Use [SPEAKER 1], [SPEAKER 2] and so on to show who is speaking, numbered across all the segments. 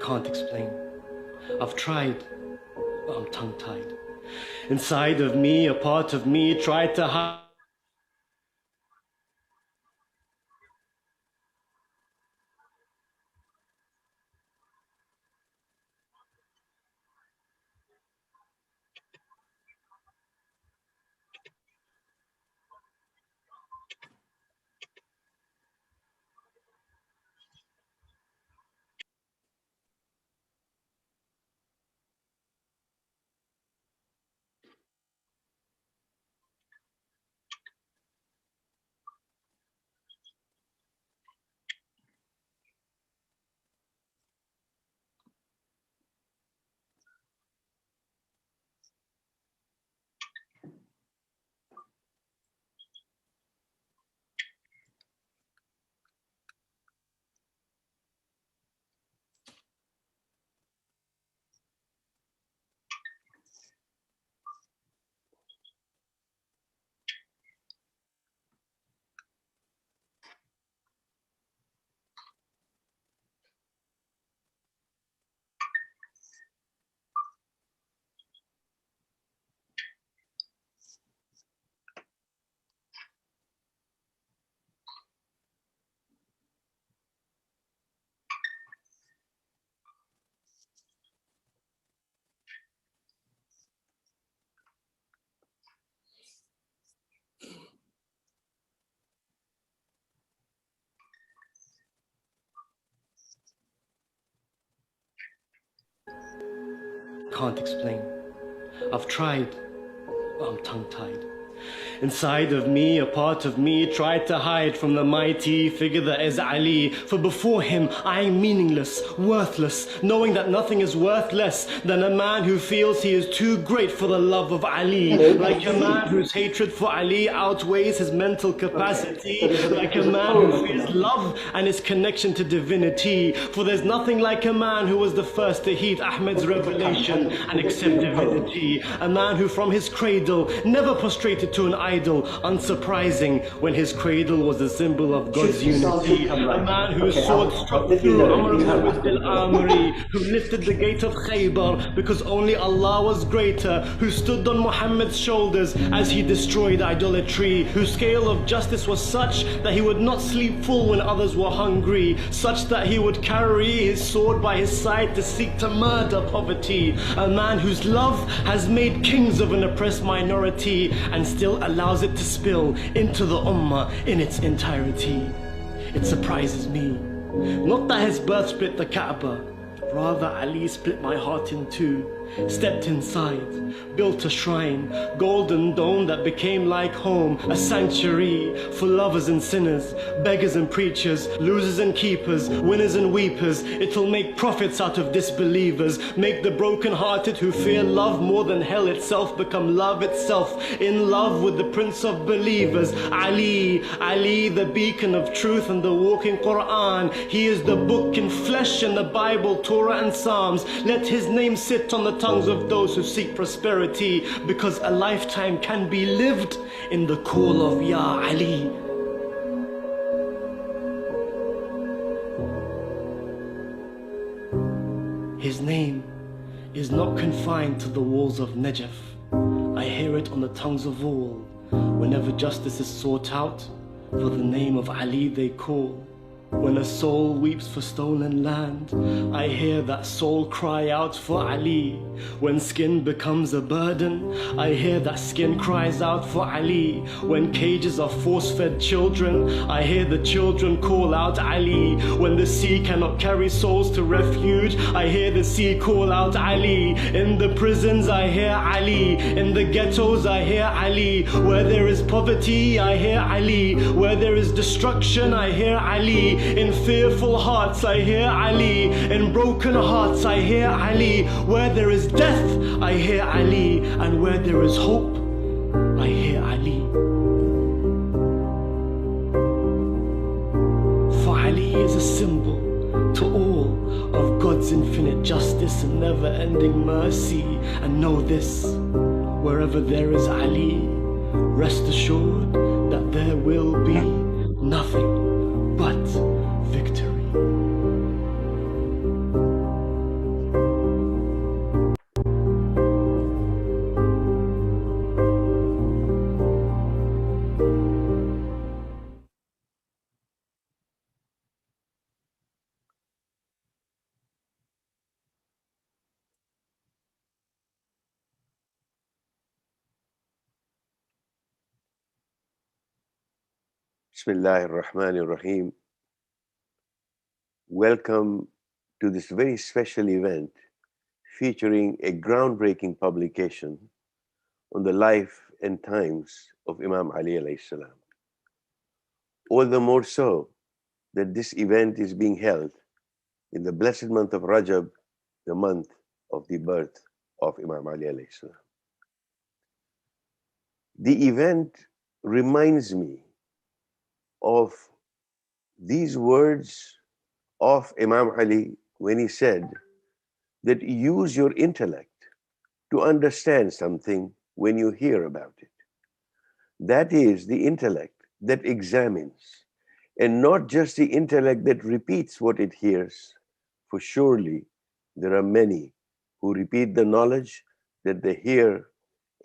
[SPEAKER 1] Can't explain. I've tried, but I'm tongue-tied. Inside of me, a part of me tried to hide. Can't explain. I've tried, but I'm tongue-tied. Inside of me, a part of me tried to hide from the mighty figure that is Ali. For before him, I am meaningless, worthless, knowing that nothing is worth less than a man who feels he is too great for the love of Ali. Like a man whose hatred for Ali outweighs his mental capacity. Like a man who feels love and his connection to divinity. For there's nothing like a man who was the first to heed Ahmed's revelation and accept divinity. A man who from his cradle never prostrated to an idol, unsurprising when his cradle was a symbol of God's unity. A man whose sword struck through Umar ibn al-Amri, who lifted the gate of Khaybar because only Allah was greater, who stood on Muhammad's shoulders as he destroyed idolatry, whose scale of justice was such that he would not sleep full when others were hungry, such that he would carry his sword by his side to seek to murder poverty. A man whose love has made kings of an oppressed minority and still allows it to spill into the ummah in its entirety. It surprises me, not that his birth split the Kaaba, rather Ali split my heart in two, stepped inside, built a shrine, golden dome that became like home, a sanctuary for lovers and sinners, beggars and preachers, losers and keepers, winners and weepers. It'll make prophets out of disbelievers, make the broken-hearted who fear love more than hell itself become love itself, in love with the Prince of Believers. Ali, Ali, the beacon of truth and the walking Quran. He is the book in flesh in the Bible, Torah and Psalms. Let his name sit on the tongues of those who seek prosperity, because a lifetime can be lived in the call of Ya Ali. His name is not confined to the walls of Najaf. I hear it on the tongues of all. Whenever justice is sought out, for the name of Ali they call. When a soul weeps for stolen land, I hear that soul cry out for Ali. When skin becomes a burden, I hear that skin cries out for Ali. When cages are force-fed children, I hear the children call out Ali. When the sea cannot carry souls to refuge, I hear the sea call out Ali. In the prisons I hear Ali. In the ghettos I hear Ali. Where there is poverty I hear Ali. Where there is destruction I hear Ali. In fearful hearts I hear Ali. In broken hearts I hear Ali. Where there is death I hear Ali. And where there is hope I hear Ali. For Ali is a symbol to all of God's infinite justice and never-ending mercy. And know this, wherever there is Ali, rest assured that there will be nothing but victory.
[SPEAKER 2] Bismillahir Rahmanir Rahim. Welcome to this very special event featuring a groundbreaking publication on the life and times of Imam Ali alayhi salam. All the more so that this event is being held in the blessed month of Rajab, the month of the birth of Imam Ali alayhi salam. The event reminds me of these words of Imam Ali when he said that use your intellect to understand something when you hear about it. That is the intellect that examines, and not just the intellect that repeats what it hears, for surely there are many who repeat the knowledge that they hear,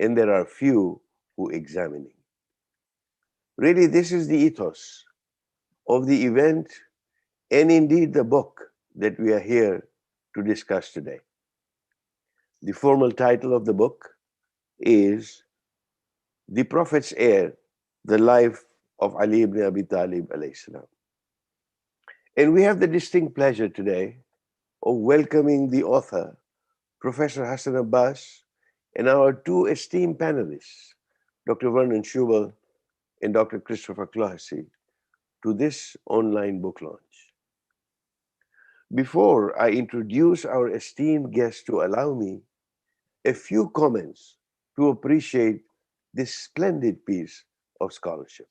[SPEAKER 2] and there are few who examining. Really, this is the ethos of the event and indeed the book that we are here to discuss today. The formal title of the book is The Prophet's Heir, the life of Ali ibn Abi Talib alayhi salam. And we have the distinct pleasure today of welcoming the author, Professor Hassan Abbas, and our two esteemed panelists, Dr. Vernon Schubel and Dr. Christopher Clohessy, to this online book launch. Before I introduce our esteemed guests, to allow me a few comments to appreciate this splendid piece of scholarship.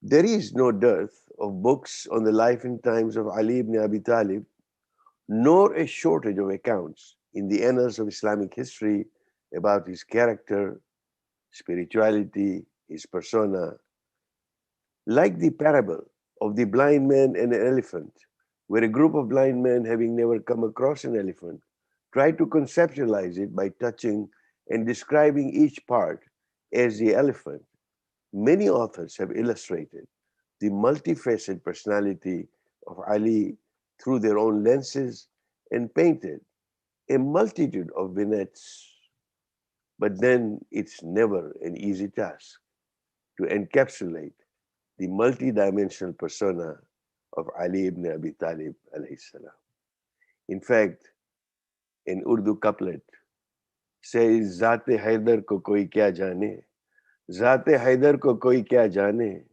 [SPEAKER 2] There is no dearth of books on the life and times of Ali ibn Abi Talib, nor a shortage of accounts in the annals of Islamic history about his character, spirituality, his persona. Like the parable of the blind man and an elephant, where a group of blind men, having never come across an elephant, try to conceptualize it by touching and describing each part as the elephant. Many authors have illustrated the multifaceted personality of Ali through their own lenses and painted a multitude of vignettes. But then it's never an easy task to encapsulate the multidimensional persona of Ali ibn Abi Talib alayhi salam. In fact, an Urdu couplet says, Zate Haidar ko koi kya jane, Zate Haidar ko koi kya jane,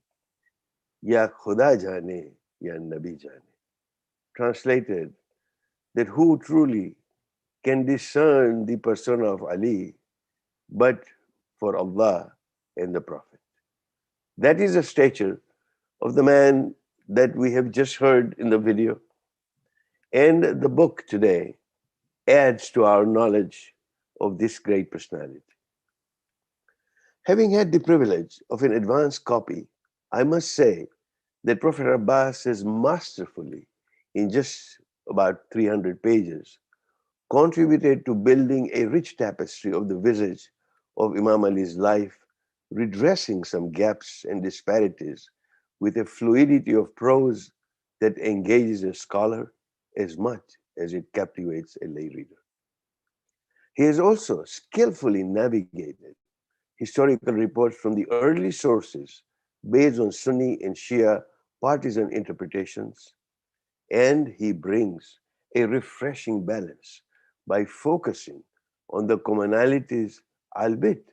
[SPEAKER 2] Ya Khuda jane, Ya Nabi jane. Translated, that who truly can discern the persona of Ali but for Allah and the Prophet. That is the stature of the man that we have just heard in the video. And the book today adds to our knowledge of this great personality. Having had the privilege of an advanced copy, I must say that Prophet Abbas has masterfully, in just about 300 pages, contributed to building a rich tapestry of the visage of Imam Ali's life, redressing some gaps and disparities with a fluidity of prose that engages a scholar as much as it captivates a lay reader. He has also skillfully navigated historical reports from the early sources based on Sunni and Shia partisan interpretations, and he brings a refreshing balance by focusing on the commonalities, albeit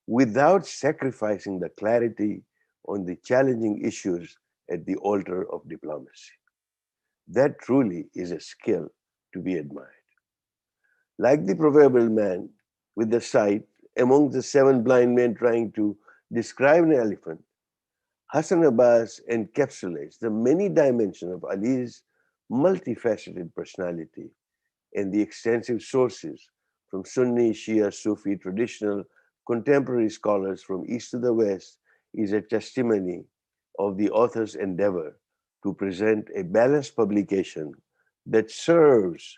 [SPEAKER 2] without sacrificing the clarity on the challenging issues at the altar of diplomacy. That truly is a skill to be admired. Like the proverbial man with the sight among the seven blind men trying to describe an elephant, Hassan Abbas encapsulates the many dimensions of Ali's multifaceted personality and the extensive sources from Sunni, Shia, Sufi, traditional, contemporary scholars from east to the west is a testimony of the author's endeavor to present a balanced publication that serves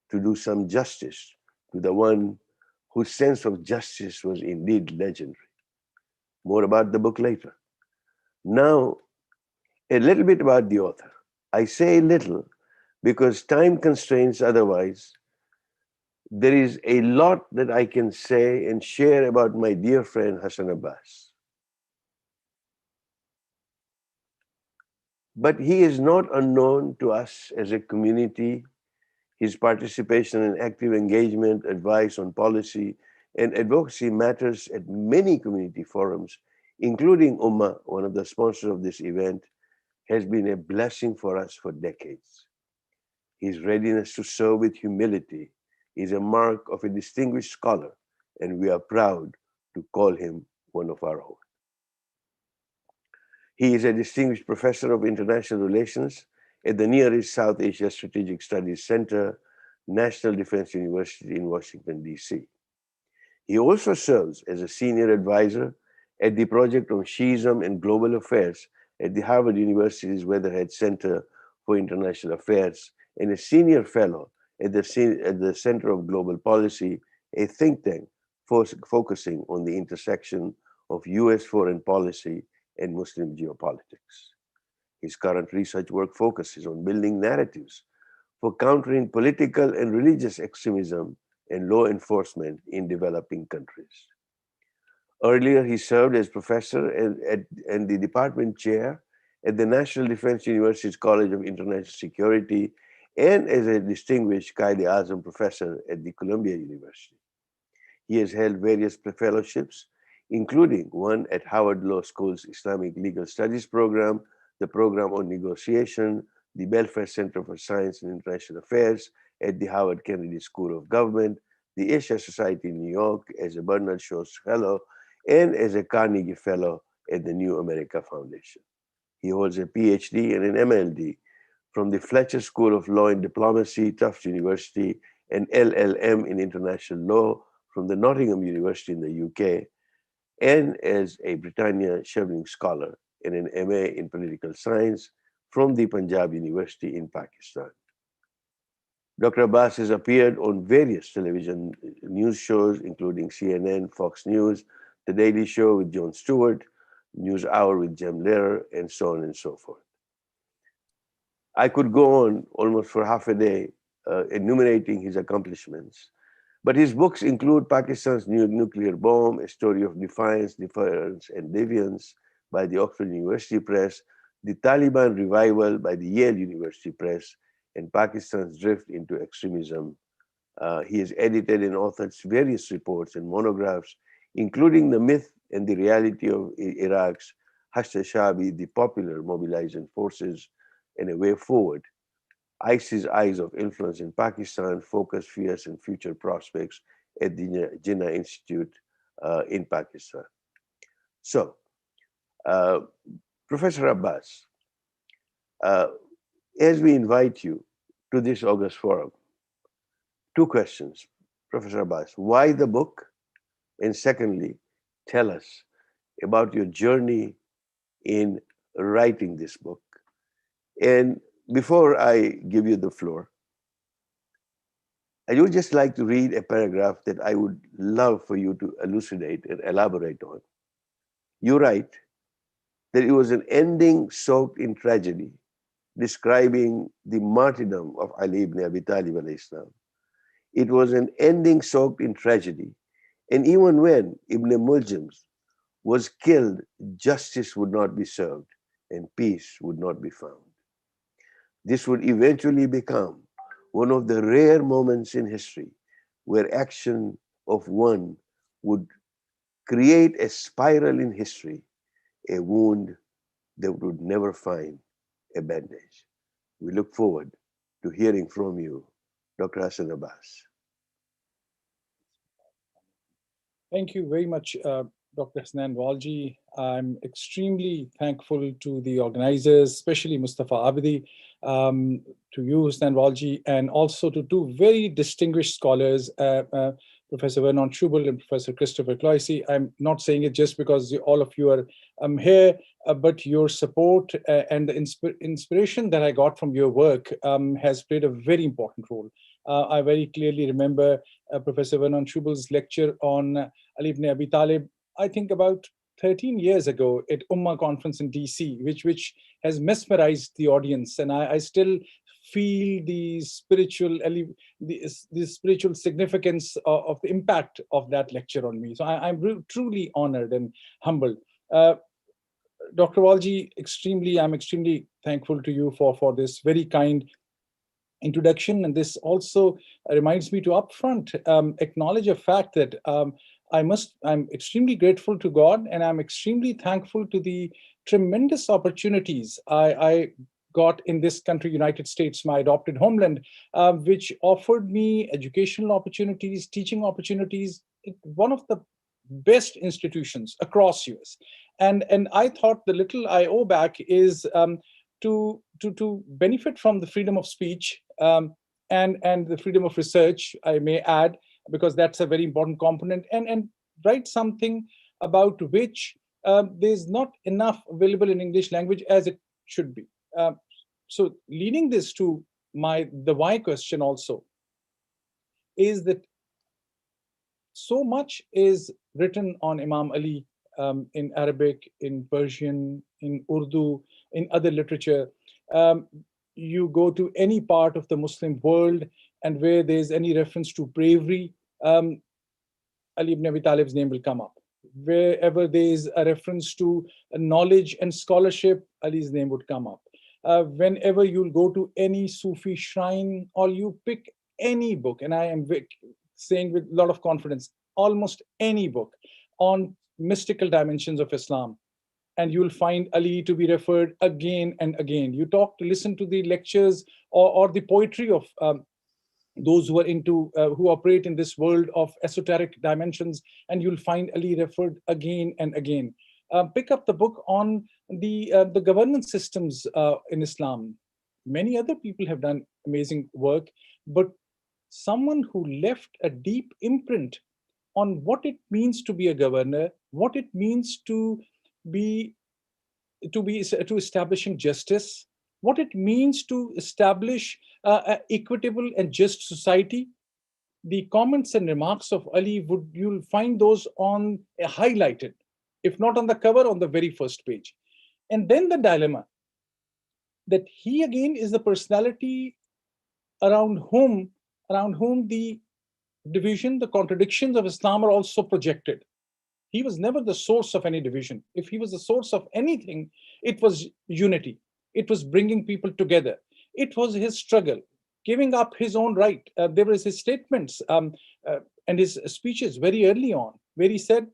[SPEAKER 2] to do some justice to the one whose sense of justice was indeed legendary. More about the book later. Now, a little bit about the author. I say little because time constraints otherwise. There is a lot that I can say and share about my dear friend Hassan Abbas. But he is not unknown to us as a community. His participation and active engagement, advice on policy, and advocacy matters at many community forums, including Ummah, one of the sponsors of this event, has been a blessing for us for decades. His readiness to serve with humility is a mark of a distinguished scholar, and we are proud to call him one of our own. He is a distinguished professor of international relations at the Near East South Asia Strategic Studies Center, National Defense University in Washington, D.C. He also serves as a senior advisor at the Project on Shiism and Global Affairs at the Harvard University's Weatherhead Center for International Affairs and a senior fellow at the Center of Global Policy, a think tank focusing on the intersection of US foreign policy and Muslim geopolitics. His current research work focuses on building narratives for countering political and religious extremism and law enforcement in developing countries. Earlier, he served as professor and the department chair at the National Defense University's College of International Security and as a distinguished Qaid-e-Azam professor at the Columbia University. He has held various fellowships, including one at Howard Law School's Islamic Legal Studies program, the program on negotiation, the Belfer Center for Science and International Affairs at the Howard Kennedy School of Government, the Asia Society in New York as a Bernard Shaw Fellow, and as a Carnegie Fellow at the New America Foundation. He holds a PhD and an MLD from the Fletcher School of Law and Diplomacy, Tufts University, and LLM in International Law from the Nottingham University in the UK, and as a Britannia Chevening Scholar and an MA in Political Science from the Punjab University in Pakistan. Dr. Abbas has appeared on various television news shows, including CNN, Fox News, The Daily Show with Jon Stewart, News Hour with Jem Lehrer, and so on and so forth. I could go on almost for half a day enumerating his accomplishments, but his books include Pakistan's New Nuclear Bomb, A Story of Defiance, Defiance, and Deviance by the Oxford University Press, The Taliban Revival by the Yale University Press, and Pakistan's Drift into Extremism. He has edited and authored various reports and monographs, including The Myth and the Reality of Iraq's Hashd-e-Shaabi, the Popular Mobilizing Forces, and A Way Forward, ISIS Eyes of Influence in Pakistan, Focus, Fears, and Future Prospects at the Jinnah Institute in Pakistan. So, Professor Abbas, as we invite you to this August Forum, two questions. Professor Abbas, why the book? And secondly, tell us about your journey in writing this book. And before I give you the floor, I would just like to read a paragraph that I would love for you to elucidate and elaborate on. You write that it was an ending soaked in tragedy, describing the martyrdom of Ali ibn Abi Talib alayhi salam. It was an ending soaked in tragedy, and even when Ibn Muljim was killed, justice would not be served and peace would not be found. This would eventually become one of the rare moments in history where action of one would create a spiral in history, a wound that would never find a bandage. We look forward to hearing from you, Dr. Hassan Abbas.
[SPEAKER 3] Thank you very much, Dr. Hasnan Walji. I'm extremely thankful to the organizers, especially Mustafa Abidi, to you, Hasnan Walji, and also to two very distinguished scholars, Professor Vernon Schubel and Professor Christopher Cloyce. I'm not saying it just because all of you are here, but your support and the inspiration that I got from your work has played a very important role. I very clearly remember Professor Vernon Schubel's lecture on Ali ibn Abi Talib, I think about 13 years ago at Ummah conference in DC, which has mesmerized the audience. And I still feel the spiritual significance of the impact of that lecture on me. So I'm truly honored and humbled. Dr. Walji, I'm extremely thankful to you for this very kind introduction. And this also reminds me to upfront acknowledge a fact that I'm extremely grateful to God, and I'm extremely thankful to the tremendous opportunities I got in this country, United States, my adopted homeland, which offered me educational opportunities, teaching opportunities, one of the best institutions across US. And I thought the little I owe back is to benefit from the freedom of speech, and the freedom of research, I may add, because that's a very important component, and write something about which there's not enough available in English language as it should be. So leading this to the why question also is that so much is written on Imam Ali, in Arabic, in Persian, in Urdu, in other literature. You go to any part of the Muslim world, and where there's any reference to bravery, Ali ibn Abi Talib's name will come up. Wherever there's a reference to knowledge and scholarship, Ali's name would come up. Whenever you'll go to any Sufi shrine, or you pick any book, and I am saying with a lot of confidence, almost any book on mystical dimensions of Islam, and you'll find Ali to be referred again and again. You listen to the lectures or the poetry of those who are who operate in this world of esoteric dimensions, and you'll find Ali referred again and again. Pick up the book on the governance systems in Islam. Many other people have done amazing work, but someone who left a deep imprint on what it means to be a governor, what it means to establishing justice, what it means to establish an equitable and just society. The comments and remarks of Ali, you'll find those highlighted, if not on the cover, on the very first page. And then the dilemma that he again is the personality around whom the division, the contradictions of Islam are also projected. He was never the source of any division. If he was the source of anything, it was unity. It was bringing people together. It was his struggle, giving up his own right. There was his statements and his speeches very early on, where he said,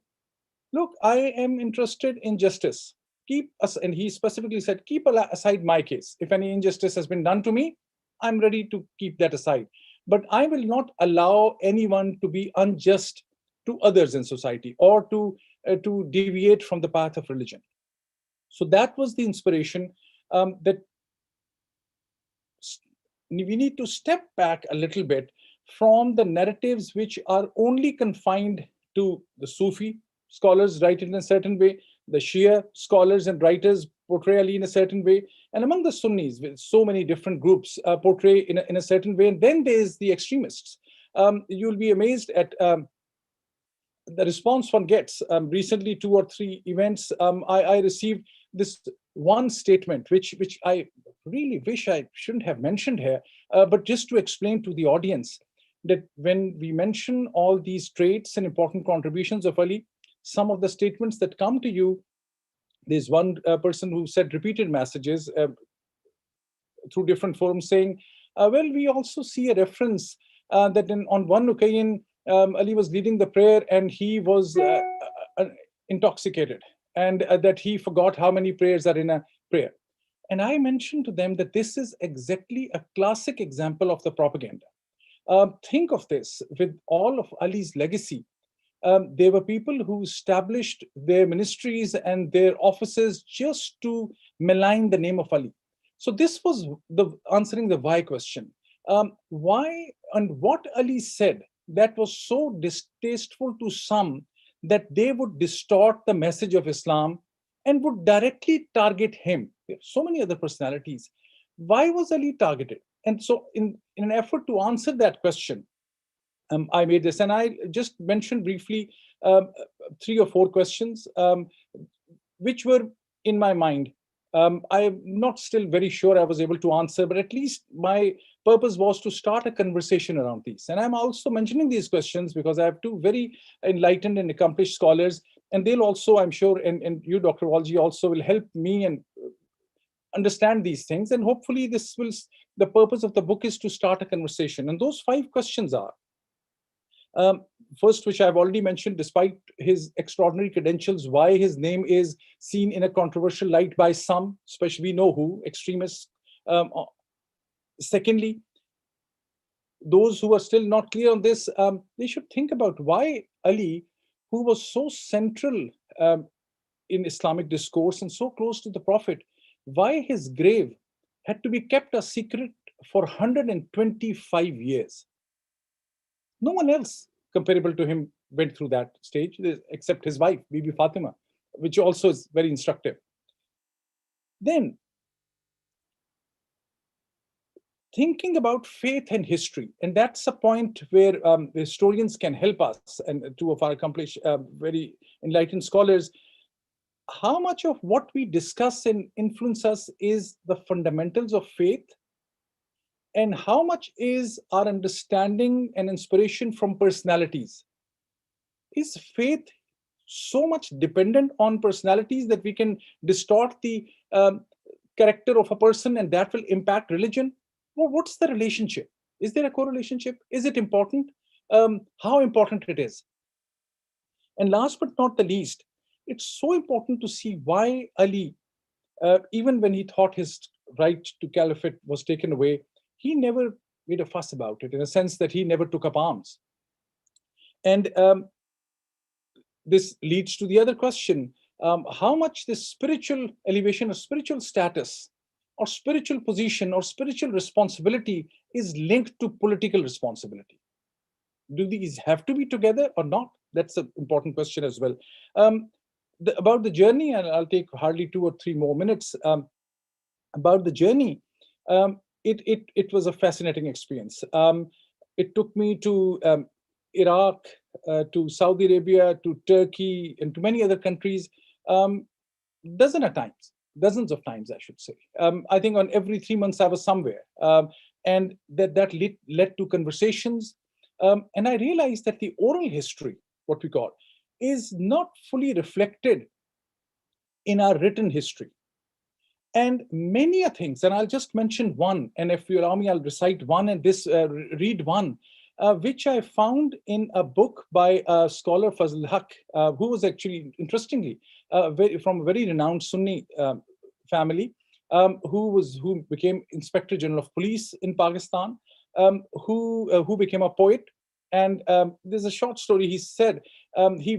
[SPEAKER 3] look, I am interested in justice. And he specifically said, keep aside my case. If any injustice has been done to me, I'm ready to keep that aside. But I will not allow anyone to be unjust to others in society, or to deviate from the path of religion. So that was the inspiration, that we need to step back a little bit from the narratives which are only confined to the Sufi scholars write it in a certain way, the Shia scholars and writers portray Ali in a certain way, and among the Sunnis, with so many different groups portray in a certain way, and then there's the extremists. You'll be amazed at the response one gets. Recently, 2 or 3 events, I received this one statement, which I really wish I shouldn't have mentioned here, but just to explain to the audience that when we mention all these traits and important contributions of Ali, some of the statements that come to you, there's one person who said repeated messages through different forums saying, well, we also see a reference that on one occasion, Ali was leading the prayer and he was intoxicated, and that he forgot how many prayers are in a prayer. And I mentioned to them that this is exactly a classic example of the propaganda. Think of this, with all of Ali's legacy, there were people who established their ministries and their offices just to malign the name of Ali. So this was answering the why question. Why and what Ali said that was so distasteful to some that they would distort the message of Islam and would directly target him. There are so many other personalities. Why was Ali targeted? And so in an effort to answer that question, I made this, and I just mentioned briefly 3 or 4 questions which were in my mind. I'm not still very sure I was able to answer, but at least my purpose was to start a conversation around these. And I'm also mentioning these questions because I have 2 very enlightened and accomplished scholars and they'll also, I'm sure, and you, Dr. Walji, also will help me and understand these things. And hopefully the purpose of the book is to start a conversation. And those 5 questions are, first, which I've already mentioned, despite his extraordinary credentials, why his name is seen in a controversial light by some, especially we know who, extremists. Secondly, those who are still not clear on this, they should think about why Ali, who was so central in Islamic discourse and so close to the Prophet, why his grave had to be kept a secret for 125 years. No one else comparable to him went through that stage, except his wife, Bibi Fatima, which also is very instructive. Then, thinking about faith and history, and that's a point where the historians can help us, and 2 of our accomplished, very enlightened scholars. How much of what we discuss and influence us is the fundamentals of faith, and how much is our understanding and inspiration from personalities? Is faith so much dependent on personalities that we can distort the character of a person and that will impact religion? Well, what's the relationship? Is there a correlationship? Is it important? How important it is? And last but not the least, it's so important to see why Ali, even when he thought his right to caliphate was taken away, he never made a fuss about it, in a sense that he never took up arms. And this leads to the other question, how much this spiritual elevation or spiritual status or spiritual position or spiritual responsibility is linked to political responsibility? Do these have to be together or not? That's an important question as well. About the journey, and I'll take hardly 2 or 3 more minutes. About the journey, it was a fascinating experience. It took me to Iraq, to Saudi Arabia, to Turkey, and to many other countries, dozens of times, I should say. I think on every 3 months I was somewhere, and that led to conversations. And I realized that the oral history, what we call, is not fully reflected in our written history. And many things, and I'll just mention one, and if you allow me, I'll recite one and read one, which I found in a book by a scholar, Fazl Haq, who was actually, interestingly, from a very renowned Sunni family, who became Inspector General of Police in Pakistan, who became a poet. And there's a short story. He said he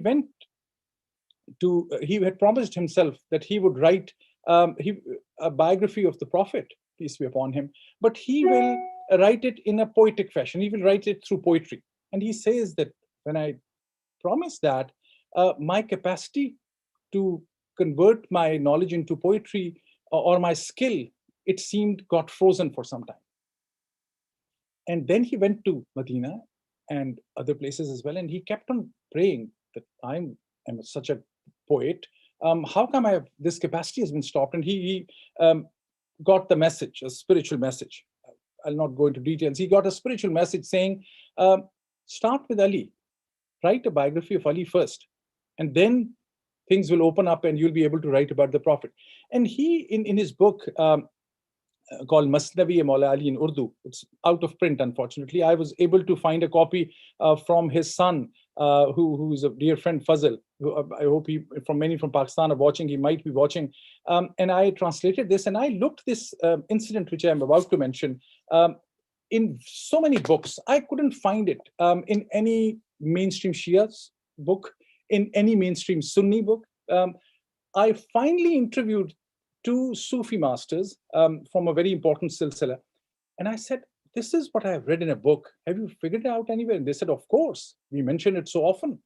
[SPEAKER 3] had promised himself that he would write a biography of the Prophet, peace be upon him, but he will write it in a poetic fashion. He will write it through poetry. And he says that when I promised that, my capacity to convert my knowledge into poetry or my skill, it seemed got frozen for some time. And then he went to Medina and other places as well, and he kept on praying that I am such a poet. How come this capacity has been stopped? And he got the message, a spiritual message. I'll not go into details. He got a spiritual message saying, start with Ali, write a biography of Ali first, and then things will open up and you'll be able to write about the Prophet. And he, in his book, called Masnavi Imam Ali in Urdu. It's out of print, unfortunately. I was able to find a copy from his son, who is a dear friend, Fazl. I hope many from Pakistan are watching. He might be watching. And I translated this, and I looked this incident, which I'm about to mention, in so many books. I couldn't find it in any mainstream Shia's book, in any mainstream Sunni book. I finally interviewed 2 Sufi masters from a very important silsila. And I said, this is what I've read in a book. Have you figured it out anywhere? And they said, of course, we mention it so often.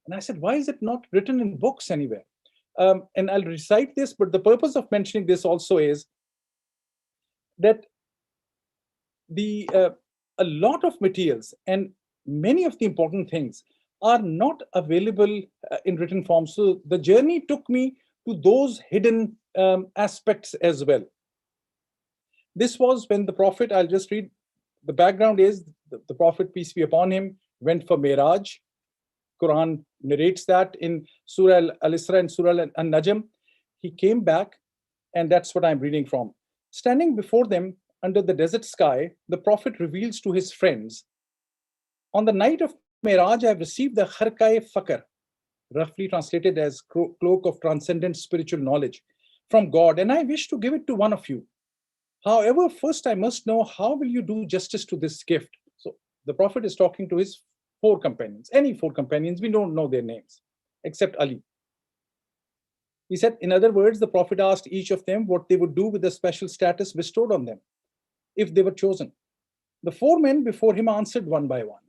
[SPEAKER 3] And I said, why is it not written in books anywhere? And I'll recite this, but the purpose of mentioning this also is that a lot of materials and many of the important things are not available in written form. So the journey took me to those hidden aspects as well. This was when the Prophet, I'll just read, the background is the Prophet, peace be upon him, went for Miraj. Quran narrates that in Surah Al-Isra and Surah Al-Najm. He came back, and that's what I'm reading from. Standing before them under the desert sky, the Prophet reveals to his friends, on the night of Miraj, I have received the Kharkai Fakr, roughly translated as cloak of transcendent spiritual knowledge from God, and I wish to give it to one of you. However, first I must know, how will you do justice to this gift? So the Prophet is talking to his four companions, any four companions, we don't know their names, except Ali. He said, in other words, the Prophet asked each of them what they would do with the special status bestowed on them if they were chosen. The four men before him answered one by one,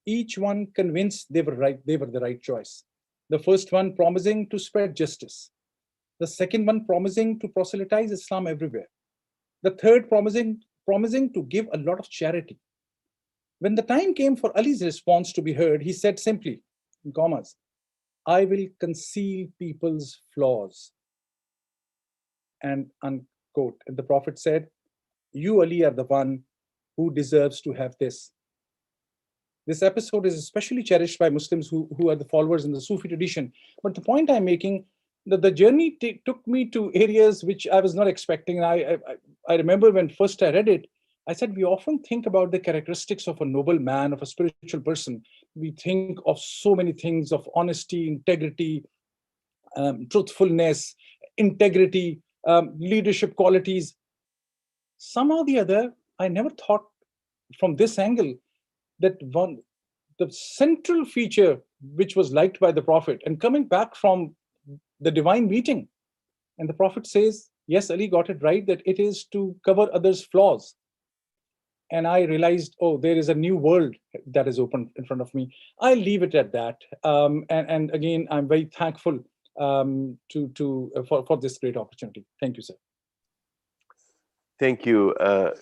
[SPEAKER 3] each one convinced they were right, they were the right choice. The first one promising to spread justice, the second one promising to proselytize Islam everywhere, the third promising to give a lot of charity. When the time came for Ali's response to be heard, he said simply, in commas, I will conceal people's flaws. And unquote. And the Prophet said, you, Ali, are the one who deserves to have this. This episode is especially cherished by Muslims who are the followers in the Sufi tradition. But the point I'm making, that the journey took me to areas which I was not expecting. I remember when first I read it, I said, we often think about the characteristics of a noble man, of a spiritual person. We think of so many things of honesty, integrity, truthfulness, integrity, leadership qualities. Somehow or the other, I never thought from this angle that the central feature which was liked by the Prophet, and coming back from the divine meeting, and the Prophet says, yes, Ali got it right, that it is to cover others' flaws. And I realized, oh, there is a new world that is open in front of me. I'll leave it at that. And again, I'm very thankful for this great opportunity. Thank you, sir.
[SPEAKER 2] Thank you,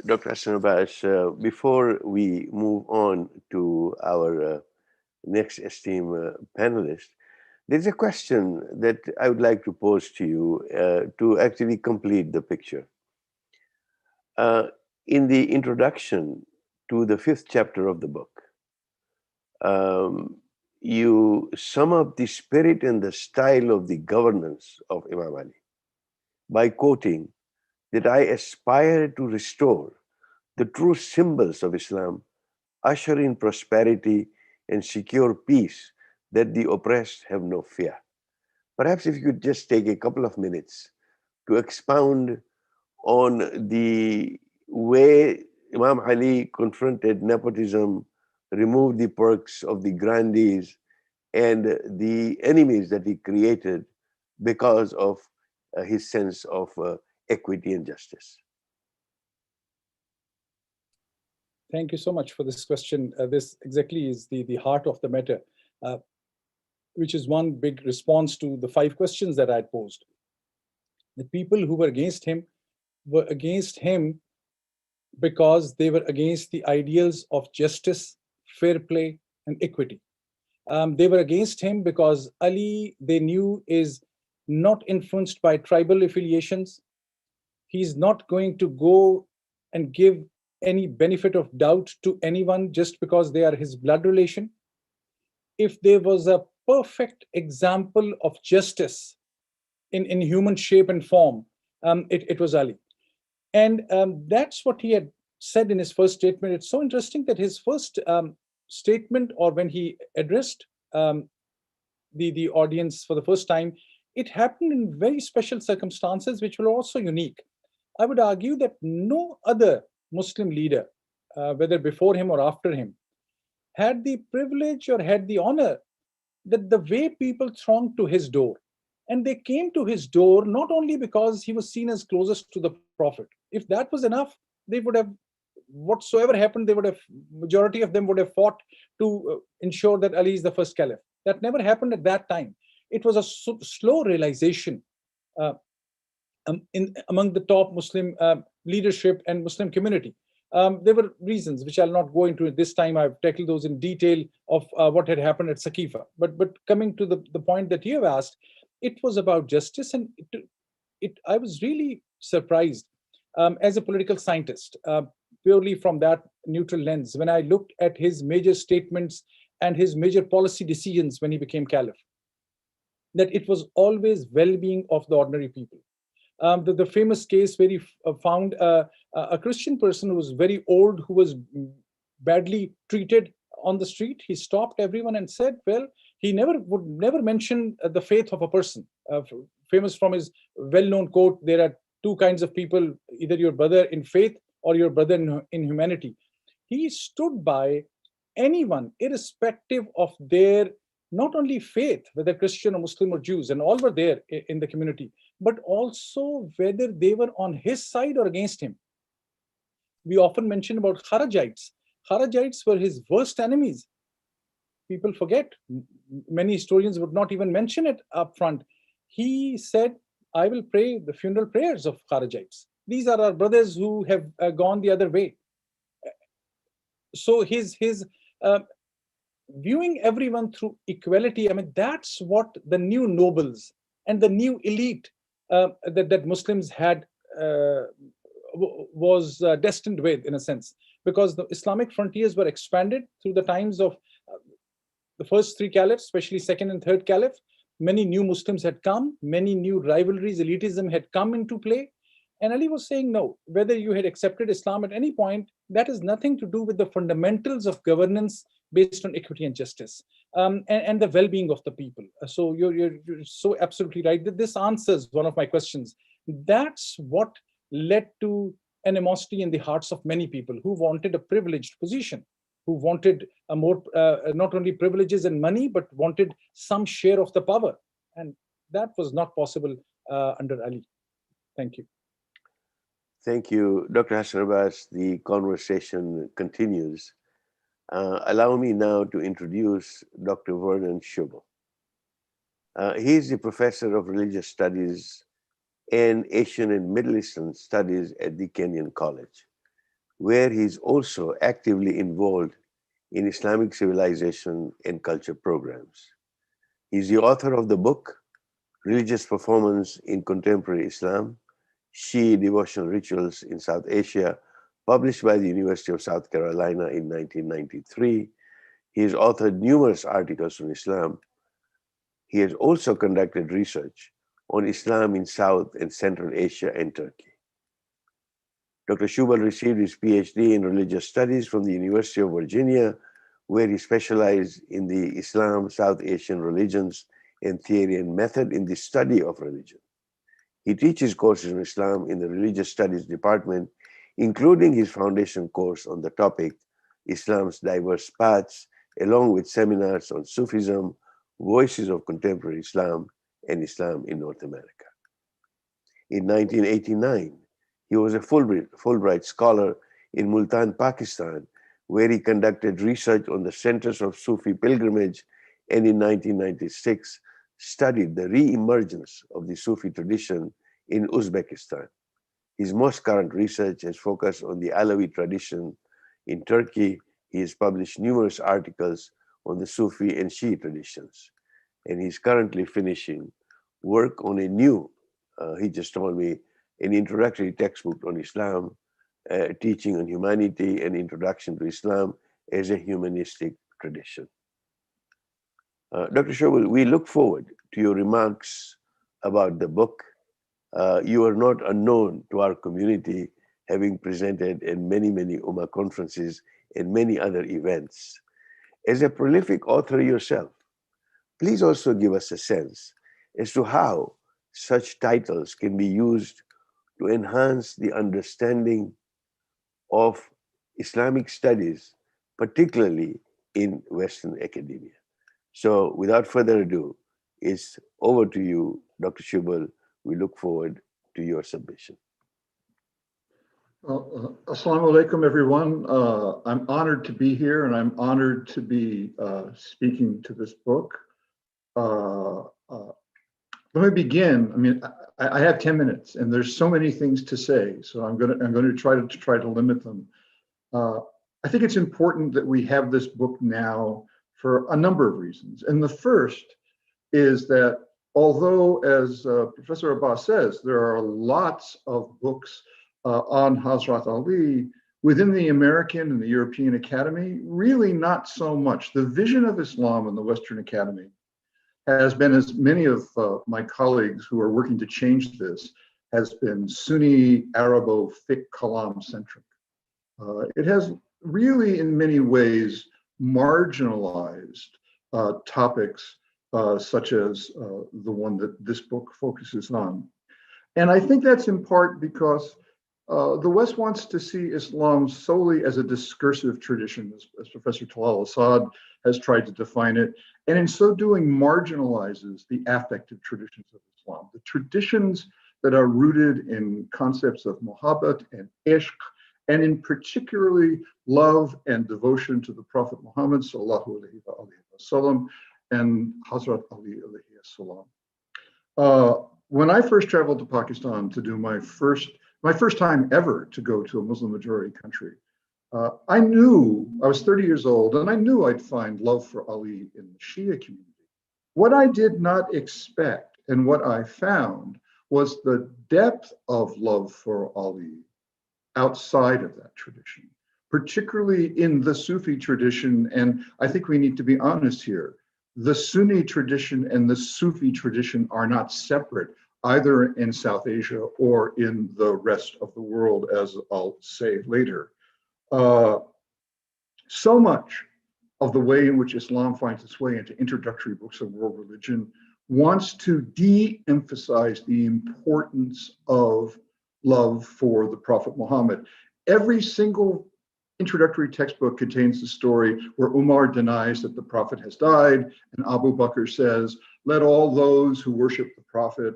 [SPEAKER 2] Dr. Hassan Abbas. Before we move on to our next esteemed panelist, there's a question that I would like to pose to you to actually complete the picture. In the introduction to the 5th chapter of the book, you sum up the spirit and the style of the governance of Imam Ali by quoting that I aspire to restore the true symbols of Islam, usher in prosperity and secure peace, that the oppressed have no fear. Perhaps if you could just take a couple of minutes to expound on the way Imam Ali confronted nepotism, removed the perks of the grandees and the enemies that he created because of his sense of equity and justice.
[SPEAKER 3] Thank you so much for this question. This exactly is the heart of the matter, which is one big response to the 5 questions that I had posed. The people who were against him because they were against the ideals of justice, fair play, and equity. They were against him because Ali, they knew, is not influenced by tribal affiliations. He's not going to go and give any benefit of doubt to anyone just because they are his blood relation. If there was a perfect example of justice in human shape and form, it was Ali. And that's what he had said in his first statement. It's so interesting that his first statement, or when he addressed the audience for the first time, it happened in very special circumstances, which were also unique. I would argue that no other Muslim leader, whether before him or after him, had the privilege or had the honor that the way people thronged to his door. And they came to his door not only because he was seen as closest to the Prophet. If that was enough, they would have, whatsoever happened, they would have, majority of them would have fought to ensure that Ali is the first caliph. That never happened at that time. It was a slow realization among the top Muslim leadership and Muslim community. There were reasons which I'll not go into at this time. I've tackled those in detail of what had happened at Saqifa. But coming to the point that you have asked, it was about justice, and I was really surprised as a political scientist, purely from that neutral lens, when I looked at his major statements and his major policy decisions when he became caliph, that it was always well-being of the ordinary people. The famous case where he found a Christian person who was very old, who was badly treated on the street. He stopped everyone and said, well, he would never mention the faith of a person. Famous from his well-known quote, there are two kinds of people, either your brother in faith or your brother in humanity. He stood by anyone, irrespective of their not only faith, whether Christian or Muslim or Jews, and all were there in the community, but also whether they were on his side or against him. We often mention about Kharajites. Kharajites were his worst enemies. People forget. Many historians would not even mention it up front. He said, I will pray the funeral prayers of Kharajites. These are our brothers who have gone the other way. So his viewing everyone through equality, I mean, that's what the new nobles and the new elite that Muslims had was destined with, in a sense, because the Islamic frontiers were expanded through the times of the first three caliphs, especially second and third caliph. Many new Muslims had come, many new rivalries, elitism had come into play. And Ali was saying, no, whether you had accepted Islam at any point, that has nothing to do with the fundamentals of governance based on equity and justice, and the well-being of the people. So you're so absolutely right that this answers one of my questions. That's what led to animosity in the hearts of many people who wanted a privileged position, who wanted a more, not only privileges and money, but wanted some share of the power. And that was not possible under Ali. Thank you.
[SPEAKER 2] Thank you, Dr. Hassan Abbas. The conversation continues. Allow me now to introduce Dr. Vernon Schubel. He is the professor of religious studies and Asian and Middle Eastern studies at the Kenyon College, where he is also actively involved in Islamic civilization and culture programs. He is the author of the book, Religious Performance in Contemporary Islam, Shi'i Devotional Rituals in South Asia, published by the University of South Carolina in 1993. He has authored numerous articles on Islam. He has also conducted research on Islam in South and Central Asia and Turkey. Dr. Schubel received his PhD in religious studies from the University of Virginia, where he specialized in the Islam, South Asian religions, and theory and method in the study of religion. He teaches courses on Islam in the Religious Studies Department, including his foundation course on the topic, Islam's Diverse Paths, along with seminars on Sufism, Voices of Contemporary Islam, and Islam in North America. In 1989, he was a Fulbright scholar in Multan, Pakistan, where he conducted research on the centers of Sufi pilgrimage, and in 1996, studied the re-emergence of the Sufi tradition in Uzbekistan. His most current research has focused on the Alawi tradition in Turkey. He has published numerous articles on the Sufi and Shi'i traditions, and he's currently finishing work on a new, he just told me, an introductory textbook on Islam, teaching on humanity and introduction to Islam as a humanistic tradition. Dr. Schubel, we look forward to your remarks about the book. You are not unknown to our community, having presented in many, many Ummah conferences and many other events. As a prolific author yourself, please also give us a sense as to how such titles can be used to enhance the understanding of Islamic studies, particularly in Western academia. So without further ado, it's over to you, Dr. Schubel. We look forward to your submission.
[SPEAKER 4] Assalamu alaikum, everyone. I'm honored to be here, and I'm honored to be speaking to this book. Let me begin. I mean, I have 10 minutes, and there's so many things to say, so I'm going to try to limit them. I think it's important that we have this book now for a number of reasons, and the first is that although, as Professor Abbas says, there are lots of books on Hazrat Ali, Within the American and the European Academy, really not so much. The vision of Islam in the Western Academy has been, as many of my colleagues who are working to change this, has been Sunni Arabo fiqh kalam centric. It has really, in many ways, marginalized topics such as the one that this book focuses on. And I think that's in part because the West wants to see Islam solely as a discursive tradition, as Professor Talal Asad has tried to define it, and in so doing marginalizes the affective traditions of Islam, the traditions that are rooted in concepts of muhabbat and ishq, and in particularly love and devotion to the Prophet Muhammad sallallahu alaihi wasallam and Hazrat Ali alayhi salam. When I first traveled to Pakistan to do my first time ever to go to a Muslim majority country, I knew, I was 30 years old, and I knew I'd find love for Ali in the Shia community. What I did not expect and what I found was the depth of love for Ali outside of that tradition, particularly in the Sufi tradition. And I think we need to be honest here. The Sunni tradition and the Sufi tradition are not separate, either in South Asia or in the rest of the world, as I'll say later. So much of the way in which Islam finds its way into introductory books of world religion wants to de-emphasize the importance of love for the Prophet Muhammad. Every single introductory textbook contains the story where Umar denies that the Prophet has died, and Abu Bakr says, let all those who worship the Prophet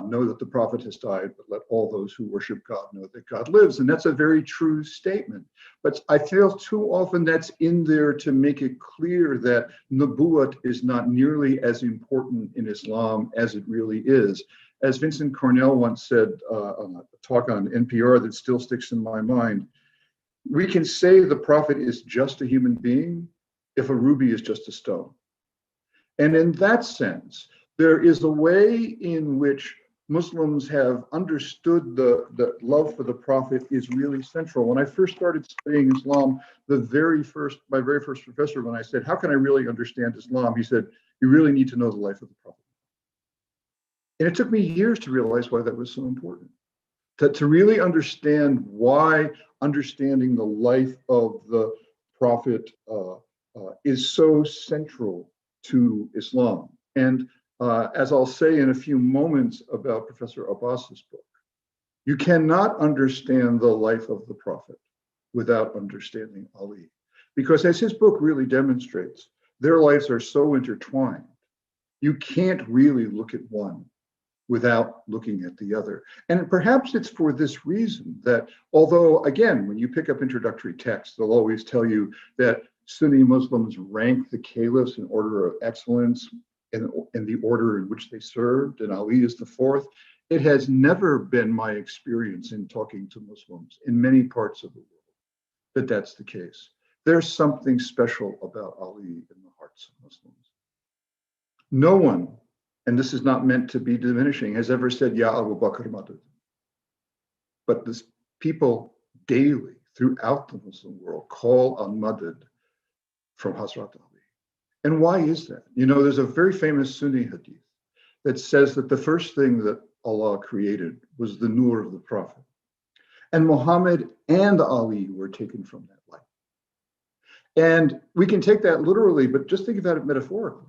[SPEAKER 4] know that the Prophet has died, but let all those who worship God know that God lives. And that's a very true statement. But I feel too often that's in there to make it clear that Nubuwwat is not nearly as important in Islam as it really is. As Vincent Cornell once said on a talk on NPR that still sticks in my mind, we can say the Prophet is just a human being if a ruby is just a stone. And in that sense, there is a way in which Muslims have understood the love for the Prophet is really central. When I first started studying Islam, my very first professor, when I said, how can I really understand Islam? He said, you really need to know the life of the Prophet. And it took me years to realize why that was so important. To really understand why understanding the life of the Prophet is so central to Islam. And as I'll say in a few moments about Professor Abbas's book, you cannot understand the life of the Prophet without understanding Ali. Because as his book really demonstrates, their lives are so intertwined, you can't really look at one without looking at the other. And perhaps it's for this reason that, although, again, when you pick up introductory texts, they'll always tell you that Sunni Muslims rank the caliphs in order of excellence in the order in which they served, and Ali is the fourth. It has never been my experience in talking to Muslims in many parts of the world that that's the case. There's something special about Ali in the hearts of Muslims. No one, and this is not meant to be diminishing, has ever said, Ya Abu Bakr Madad. But this people daily throughout the Muslim world call on Madad from Hazrat Ali. And why is that? You know, there's a very famous Sunni hadith that says that the first thing that Allah created was the nur of the Prophet. And Muhammad and Ali were taken from that light. And we can take that literally, but just think about it metaphorically.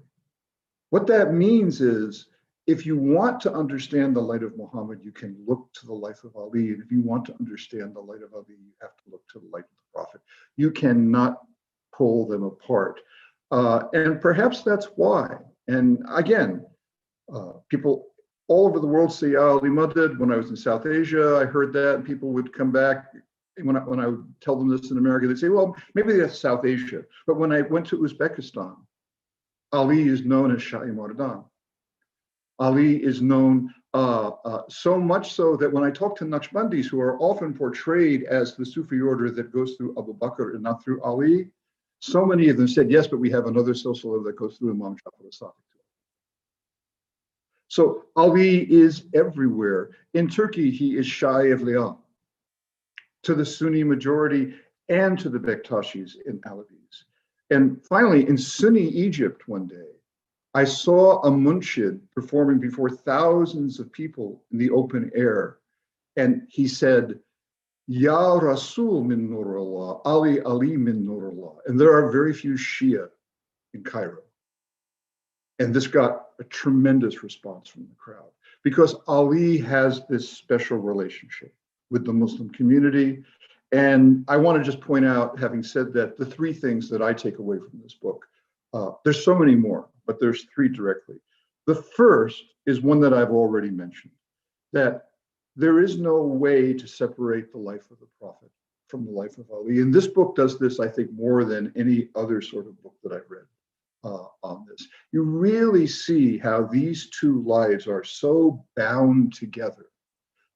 [SPEAKER 4] What that means is, if you want to understand the light of Muhammad, you can look to the life of Ali. And if you want to understand the light of Ali, you have to look to the light of the Prophet. You cannot pull them apart. And perhaps that's why. And again, people all over the world say Ya Ali Madad. When I was in South Asia, I heard that, and people would come back. When I would tell them this in America, they'd say, well, maybe that's South Asia. But when I went to Uzbekistan, Ali is known as Shah-e Mardan. Ali is known so much so that when I talk to Naqshbandis, who are often portrayed as the Sufi order that goes through Abu Bakr and not through Ali, so many of them said, yes, but we have another silsila that goes through Imam Jafar al-Sadiq. So Ali is everywhere. In Turkey, he is Shah of Lian. to the Sunni majority and to the Bektashis and Alawis. And finally, in Sunni Egypt one day, I saw a munshid performing before thousands of people in the open air. And he said, Ya Rasul min Nurullah, Ali Ali min Nurullah. And there are very few Shia in Cairo. And this got a tremendous response from the crowd because Ali has this special relationship with the Muslim community. And I want to just point out, having said that, the three things that I take away from this book, there's so many more, but there's three directly. The first is one that I've already mentioned, that there is no way to separate the life of the Prophet from the life of Ali. And this book does this, I think, more than any other sort of book that I've read on this. You really see how these two lives are so bound together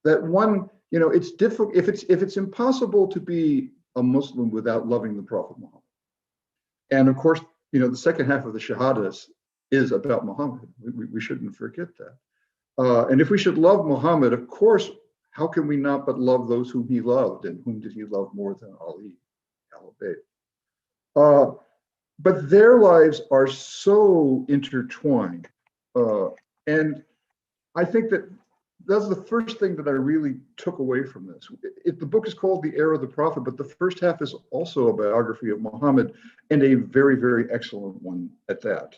[SPEAKER 4] that one, you know, it's difficult, if it's impossible to be a Muslim without loving the Prophet Muhammad. And of course, you know, the second half of the Shahadas is about Muhammad. We shouldn't forget that. And if we should love Muhammad, of course, how can we not but love those whom he loved? And whom did he love more than Ali? Al-Bayt. But their lives are so intertwined. And I think that that's the first thing that I really took away from this. The book is called The Heir of the Prophet, but the first half is also a biography of Muhammad, and a very, very excellent one at that.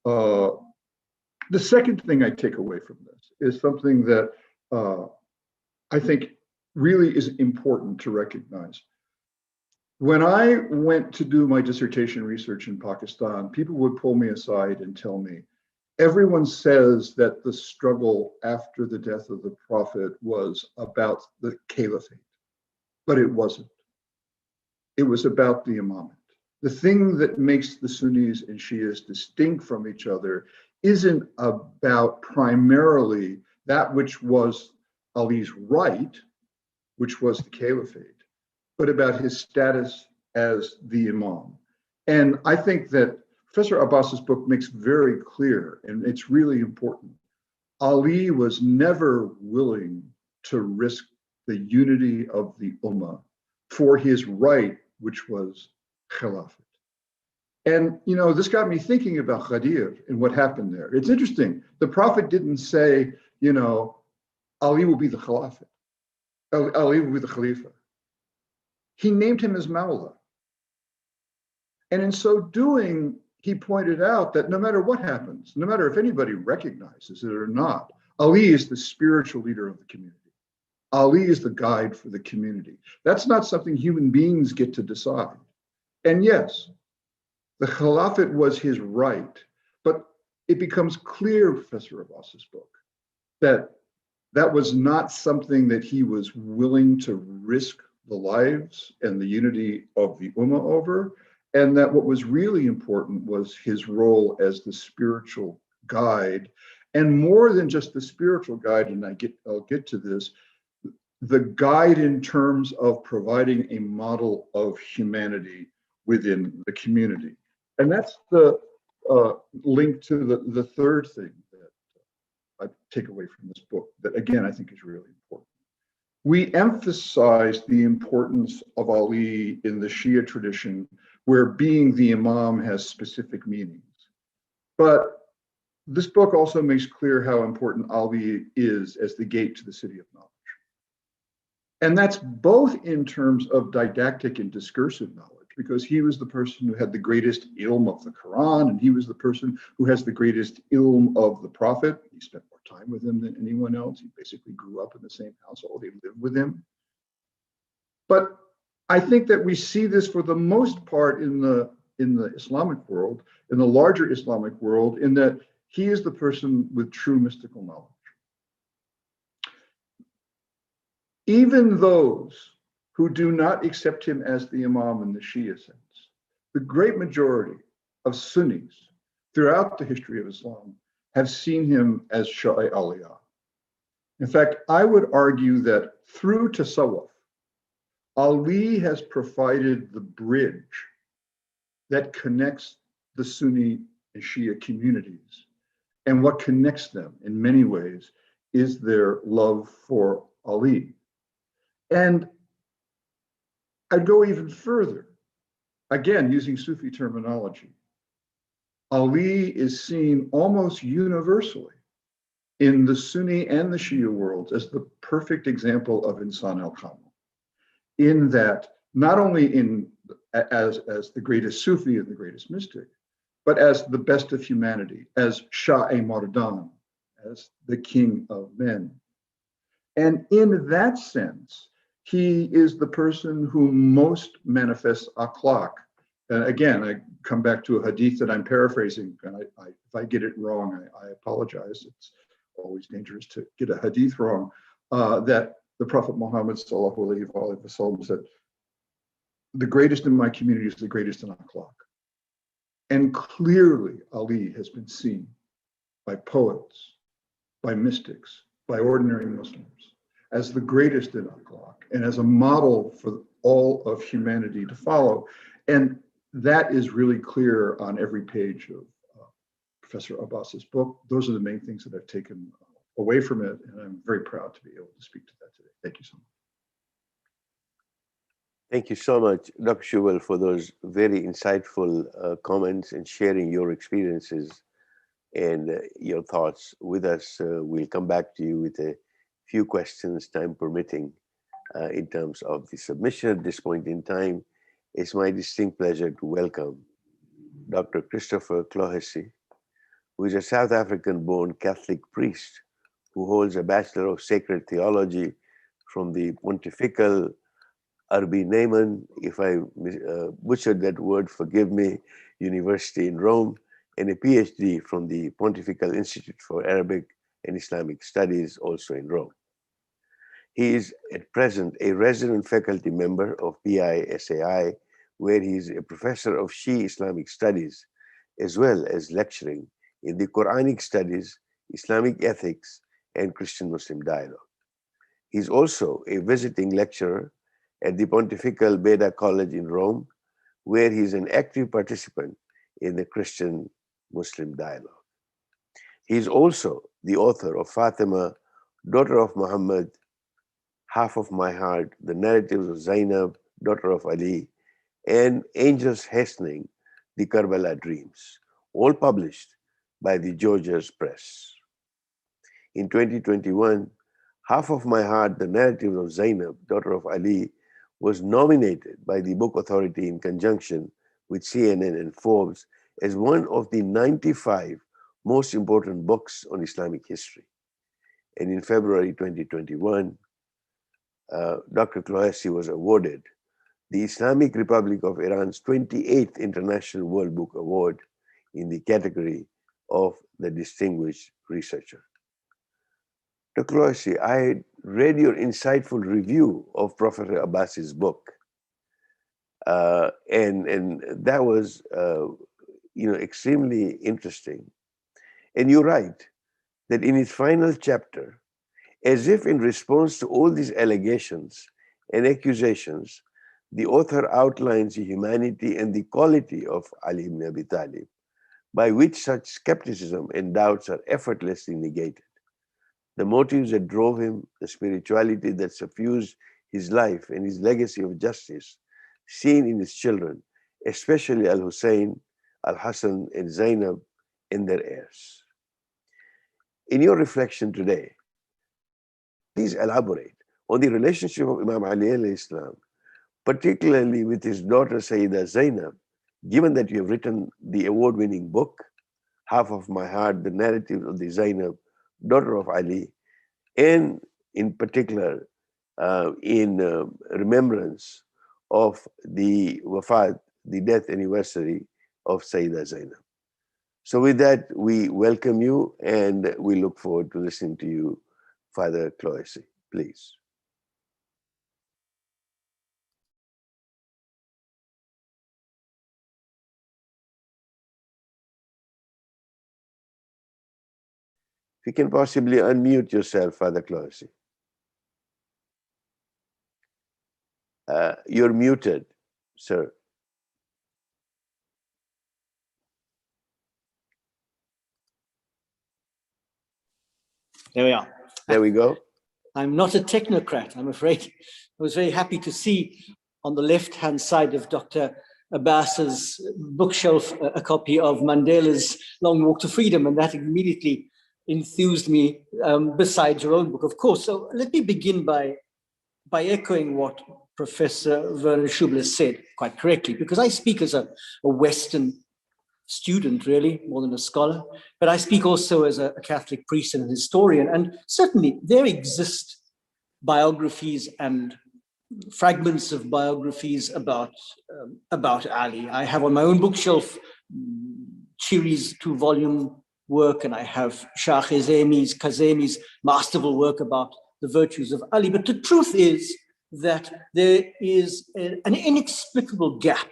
[SPEAKER 4] The second thing I take away from this is something that I think really is important to recognize. When I went to do my dissertation research in Pakistan, people would pull me aside and tell me, everyone says that the struggle after the death of the Prophet was about the caliphate, but it wasn't. It was about the imamate. The thing that makes the Sunnis and Shias distinct from each other isn't about primarily that which was Ali's right, which was the caliphate, but about his status as the imam. And I think that Professor Abbas's book makes very clear, and it's really important, Ali was never willing to risk the unity of the Ummah for his right, which was Khilafat. And, you know, this got me thinking about Ghadir and what happened there. It's interesting. The Prophet didn't say, you know, Ali will be the Khilafat. Ali will be the Khalifa. He named him as Mawla. And in so doing, he pointed out that no matter what happens, no matter if anybody recognizes it or not, Ali is the spiritual leader of the community. Ali is the guide for the community. That's not something human beings get to decide. And yes, the Khilafat was his right, but it becomes clear, Professor Abbas's book, that that was not something that he was willing to risk the lives and the unity of the Ummah over, and that what was really important was his role as the spiritual guide, and more than just the spiritual guide, and I'll get to this, the guide in terms of providing a model of humanity within the community. And that's the link to the third thing that I take away from this book that, again, I think is really important. We emphasize the importance of Ali in the Shia tradition, where being the imam has specific meanings. But this book also makes clear how important Ali is as the gate to the city of knowledge. And that's both in terms of didactic and discursive knowledge, because he was the person who had the greatest ilm of the Quran, and he was the person who has the greatest ilm of the Prophet. He spent more time with him than anyone else. He basically grew up in the same household. He lived with him. But I think that we see this for the most part in the Islamic world, in the larger Islamic world, in that he is the person with true mystical knowledge. Even those who do not accept him as the imam in the Shia sense, the great majority of Sunnis throughout the history of Islam have seen him as Sha'i Aliyah. In fact, I would argue that through Tasawwuf, Ali has provided the bridge that connects the Sunni and Shia communities. And what connects them in many ways is their love for Ali. And I'd go even further. Again, using Sufi terminology, Ali is seen almost universally in the Sunni and the Shia worlds as the perfect example of Insan al-Kamil, in that not only as the greatest Sufi and the greatest mystic, but as the best of humanity, as Shah-e-Mardan, as the king of men. And in that sense, he is the person who most manifests akhlaq. And again, I come back to a hadith that I'm paraphrasing, and if I get it wrong, I apologize. It's always dangerous to get a hadith wrong, that the Prophet Muhammad sallallahu alaihi wasallam said, the greatest in my community is the greatest in akhlaq. And clearly, Ali has been seen by poets, by mystics, by ordinary Muslims, as the greatest in akhlaq and as a model for all of humanity to follow. And that is really clear on every page of Professor Abbas's book. Those are the main things that I've taken away from it, and I'm very proud to be able to speak to that today. Thank you so much.
[SPEAKER 2] Thank you so much, Dr. Shubal, for those very insightful comments and sharing your experiences and your thoughts with us. We'll come back to you with a few questions, time permitting, in terms of the submission at this point in time. It's my distinct pleasure to welcome Dr. Christopher Clohessy, who is a South African-born Catholic priest who holds a Bachelor of Sacred Theology from the Pontifical Arbi Neyman, if I butchered that word, forgive me, University in Rome, and a PhD from the Pontifical Institute for Arabic and Islamic Studies, also in Rome. He is at present a resident faculty member of PISAI, where he is a professor of Shia Islamic Studies, as well as lecturing in the Quranic Studies, Islamic Ethics, and Christian-Muslim Dialogue. He's also a visiting lecturer at the Pontifical Beda College in Rome, where he's an active participant in the Christian-Muslim Dialogue. He's also the author of Fatima, Daughter of Muhammad, Half of My Heart, The Narratives of Zainab, Daughter of Ali, and Angels Hastening, The Karbala Dreams, all published by the Georgia's Press. In 2021, Half of My Heart, The Narratives of Zainab, Daughter of Ali, was nominated by the Book Authority in conjunction with CNN and Forbes as one of the 95 most important books on Islamic history. And in February 2021, Dr. Clohessy was awarded the Islamic Republic of Iran's 28th International World Book Award in the category of the Distinguished Researcher. Dr. Clohessy, I read your insightful review of Professor Abbas's book, and that was extremely interesting. And you write that in its final chapter, as if in response to all these allegations and accusations, the author outlines the humanity and the quality of Ali ibn Abi Talib, by which such skepticism and doubts are effortlessly negated. The motives that drove him, the spirituality that suffused his life, and his legacy of justice seen in his children, especially Al-Hussein, Al-Hassan, and Zainab, and their heirs. In your reflection today, please elaborate on the relationship of Imam Ali alayhi salam, particularly with his daughter Sayyida Zainab, given that you have written the award-winning book, Half of My Heart, The Narrative of the Zainab, Daughter of Ali, and in particular in remembrance of the wafat, the death anniversary of Sayyida Zainab. So with that, we welcome you and we look forward to listening to you, Father Clohessy, please. If you can possibly unmute yourself, Father Clohessy. You're muted, sir.
[SPEAKER 5] There we are.
[SPEAKER 2] There we go.
[SPEAKER 5] I'm not a technocrat, I'm afraid. I was very happy to see on the left-hand side of Dr. Abbas's bookshelf a copy of Mandela's Long Walk to Freedom, and that immediately enthused me, besides your own book, of course. So let me begin by echoing what Professor Werner Schubler said quite correctly, because I speak as a Western student, really, more than a scholar, but I speak also as a Catholic priest and a historian, and certainly there exist biographies and fragments of biographies about Ali. I have on my own bookshelf Chiri's 2-volume work, and I have Shah Kazemi's masterful work about the virtues of Ali. But the truth is that there is an inexplicable gap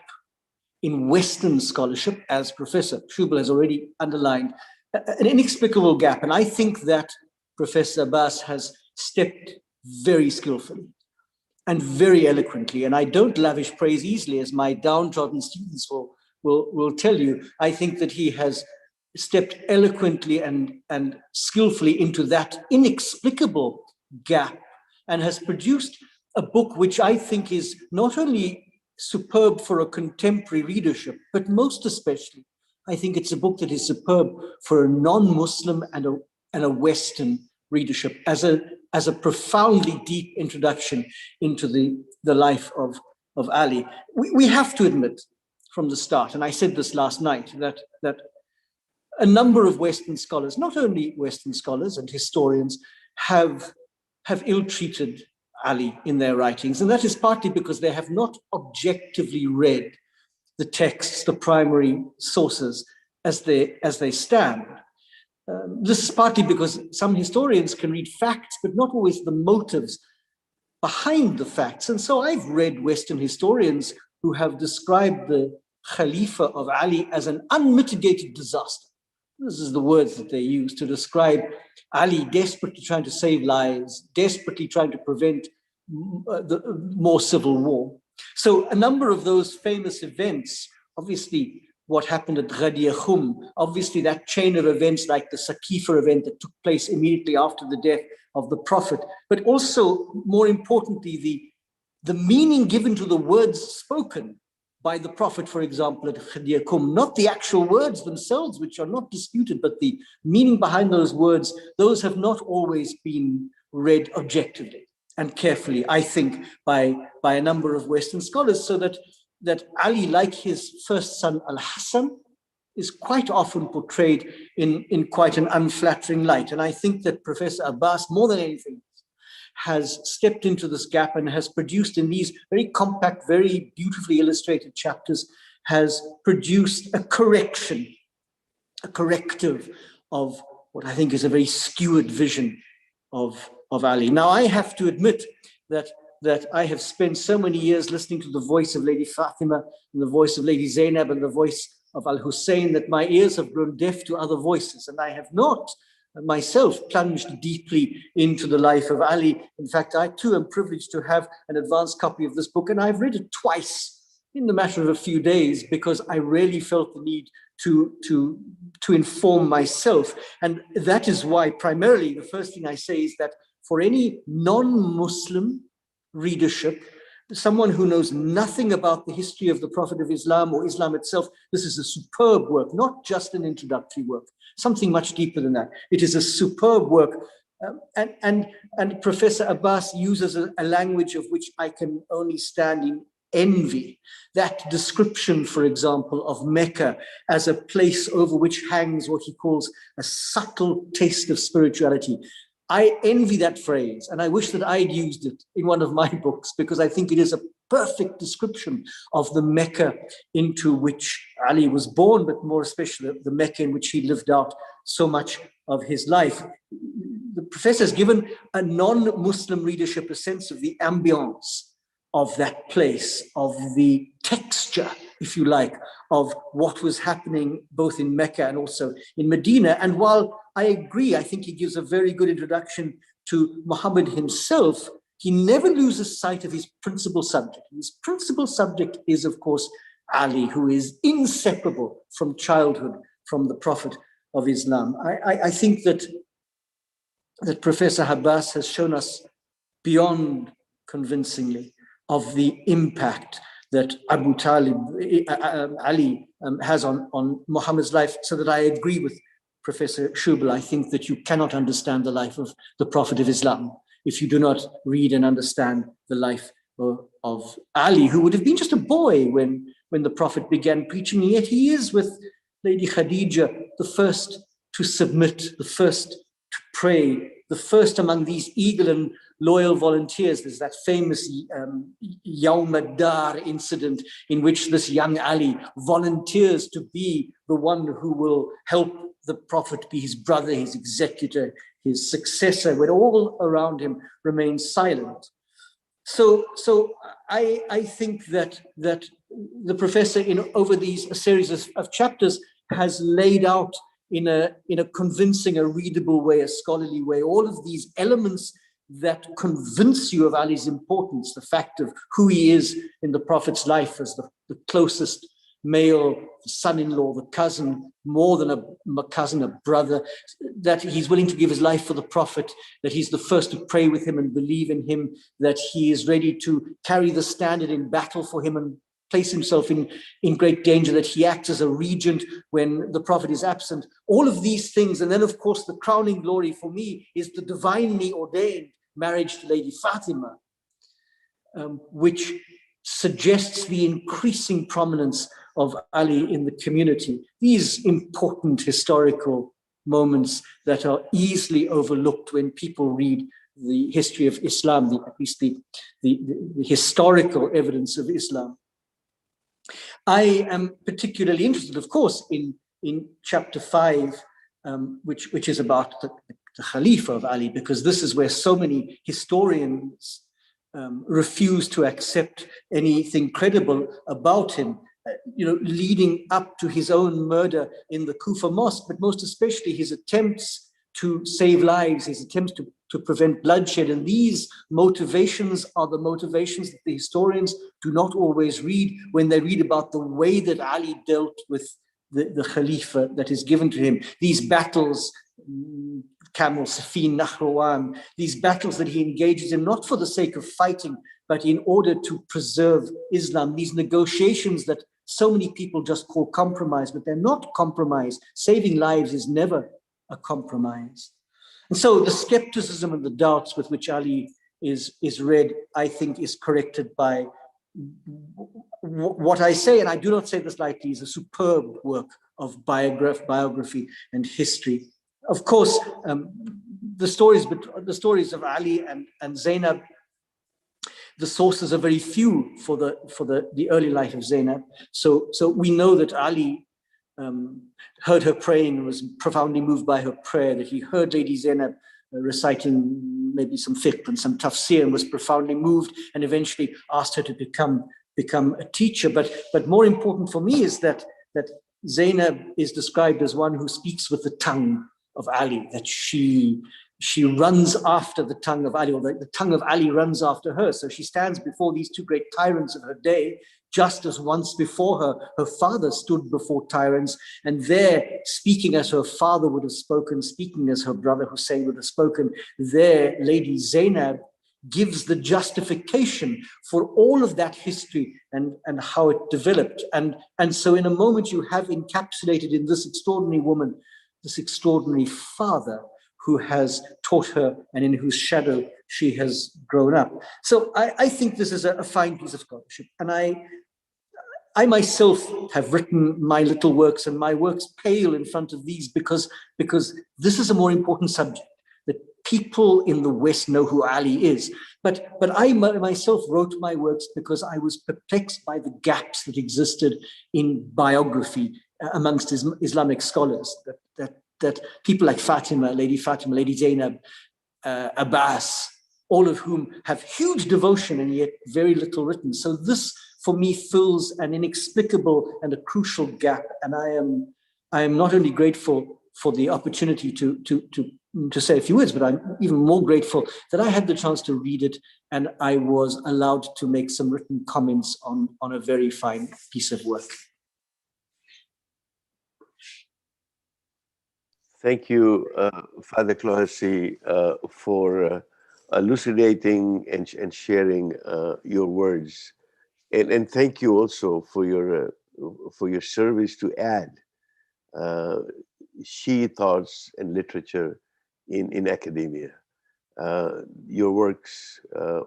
[SPEAKER 5] in Western scholarship, as Professor Schubel has already underlined, an inexplicable gap. And I think that Professor Abbas has stepped very skillfully and very eloquently. And I don't lavish praise easily, as my downtrodden students will tell you. I think that he has stepped eloquently and skillfully into that inexplicable gap and has produced a book which I think is not only superb for a contemporary readership, but most especially, I think it's a book that is superb for a non-Muslim and a Western readership as a profoundly deep introduction into the life of Ali. We have to admit from the start, and I said this last night, that a number of Western scholars, not only Western scholars and historians, have ill-treated Ali in their writings, and that is partly because they have not objectively read the texts, the primary sources, as they stand. This is partly because some historians can read facts, but not always the motives behind the facts. And so I've read Western historians who have described the Khalifa of Ali as an unmitigated disaster. This is the words that they use to describe Ali desperately trying to save lives, desperately trying to prevent more civil war. So a number of those famous events, obviously what happened at Ghadir Khum, obviously that chain of events like the Saqifa event that took place immediately after the death of the Prophet, but also more importantly, the meaning given to the words spoken by the Prophet, for example, at Ghadir Khum, not the actual words themselves, which are not disputed, but the meaning behind those words, those have not always been read objectively and carefully, I think, by a number of Western scholars, so that Ali, like his first son, Al-Hassan, is quite often portrayed in quite an unflattering light. And I think that Professor Abbas, more than anything, has stepped into this gap and has produced in these very compact, very beautifully illustrated chapters, has produced a corrective of what I think is a very skewed vision of Ali. Now, I have to admit that I have spent so many years listening to the voice of Lady Fatima and the voice of Lady Zainab and the voice of Al-Hussein that my ears have grown deaf to other voices, and I have not myself plunged deeply into the life of Ali. In fact, I too am privileged to have an advanced copy of this book, and I've read it twice in the matter of a few days because I really felt the need to inform myself. And that is why primarily the first thing I say is that for any non-Muslim readership, someone who knows nothing about the history of the Prophet of Islam or Islam itself, this is a superb work, not just an introductory work, something much deeper than that. It is a superb work. And Professor Abbas uses a language of which I can only stand in envy. That description, for example, of Mecca as a place over which hangs what he calls a subtle taste of spirituality. I envy that phrase, and I wish that I'd used it in one of my books, because I think it is a perfect description of the Mecca into which Ali was born, but more especially the Mecca in which he lived out so much of his life. The professor has given a non-Muslim readership a sense of the ambience of that place, of the texture, if you like, of what was happening both in Mecca and also in Medina. And while I agree, I think he gives a very good introduction to Muhammad himself, he never loses sight of his principal subject. His principal subject is, of course, Ali, who is inseparable from childhood, from the Prophet of Islam. I think that Professor Abbas has shown us beyond convincingly of the impact that Abu Talib, Ali, has on Muhammad's life, so that I agree with Professor Shubal. I think that you cannot understand the life of the Prophet of Islam if you do not read and understand the life of Ali, who would have been just a boy when the Prophet began preaching, and yet he is, with Lady Khadija, the first to submit, the first to pray, the first among these eager and loyal volunteers. There's that famous Yawm ad-Dar incident in which this young Ali volunteers to be the one who will help the Prophet be his brother, his executor, his successor, when all around him remain silent. So I think that the professor, over these series of chapters, has laid out in a convincing, a readable way, a scholarly way, all of these elements that convince you of Ali's importance, the fact of who he is in the Prophet's life as the closest male, the son-in-law, the cousin, more than a cousin, a brother, that he's willing to give his life for the Prophet, that he's the first to pray with him and believe in him, that he is ready to carry the standard in battle for him and place himself in great danger, that he acts as a regent when the Prophet is absent. All of these things. And then, of course, the crowning glory for me is the divinely ordained marriage to Lady Fatima, which suggests the increasing prominence of Ali in the community. These important historical moments that are easily overlooked when people read the history of Islam, at least the historical evidence of Islam. I am particularly interested, of course, in chapter 5, which is about the Khalifa of Ali, because this is where so many historians refuse to accept anything credible about him, leading up to his own murder in the Kufa mosque, but most especially his attempts to save lives, his attempts to prevent bloodshed. And these motivations are the motivations that the historians do not always read when they read about the way that Ali dealt with the Khalifa that is given to him. These battles, Camel, Safin, Nahrawan, these battles that he engages in, not for the sake of fighting, but in order to preserve Islam, these negotiations that so many people just call compromise, but they're not compromise. Saving lives is never a compromise. And so the skepticism and the doubts with which Ali is read, I think, is corrected by what I say, and I do not say this lightly, is a superb work of biography and history. Of course, the stories of Ali and Zainab, the sources are very few for the early life of Zainab. So we know that Ali heard her praying and was profoundly moved by her prayer, that he heard Lady Zainab reciting maybe some fiqh and some tafsir and was profoundly moved and eventually asked her to become a teacher. But more important for me is that Zainab is described as one who speaks with the tongue of Ali, that she runs after the tongue of Ali, or the tongue of Ali runs after her. So she stands before these two great tyrants of her day, just as once before her father stood before tyrants, and there, speaking as her father would have spoken, speaking as her brother Hussein would have spoken, there Lady Zainab gives the justification for all of that history and how it developed. And so in a moment you have encapsulated in this extraordinary woman, this extraordinary father who has taught her and in whose shadow she has grown up. So I think this is a fine piece of scholarship. And I myself have written my little works, and my works pale in front of these because this is a more important subject, that people in the West know who Ali is. But I myself wrote my works because I was perplexed by the gaps that existed in biography amongst Islamic scholars, that people like Lady Fatima, Lady Zainab, Abbas, all of whom have huge devotion and yet very little written. So this, for me, fills an inexplicable and a crucial gap. And I am not only grateful for the opportunity to say a few words, but I'm even more grateful that I had the chance to read it and I was allowed to make some written comments on a very fine piece of work.
[SPEAKER 2] Thank you, Father Clohessy, for elucidating and sharing your words. And thank you also for your service to add uh, Shi thoughts and literature in academia. Your works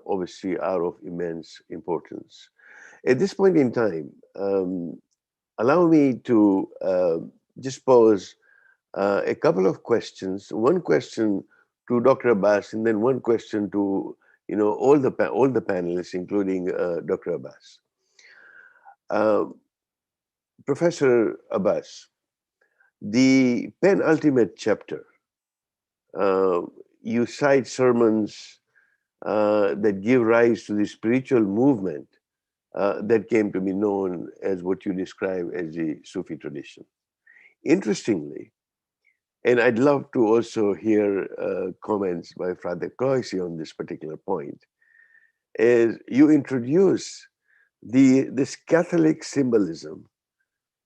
[SPEAKER 2] obviously are of immense importance. At this point in time, allow me to just pose a couple of questions. One question to Dr. Abbas, and then one question to all the panelists, including Dr. Abbas. Uh, Professor Abbas, the penultimate chapter, uh, you cite sermons that give rise to the spiritual movement that came to be known as what you describe as the Sufi tradition. Interestingly, and I'd love to also hear comments by Father Cloyce on this particular point, is you introduce this Catholic symbolism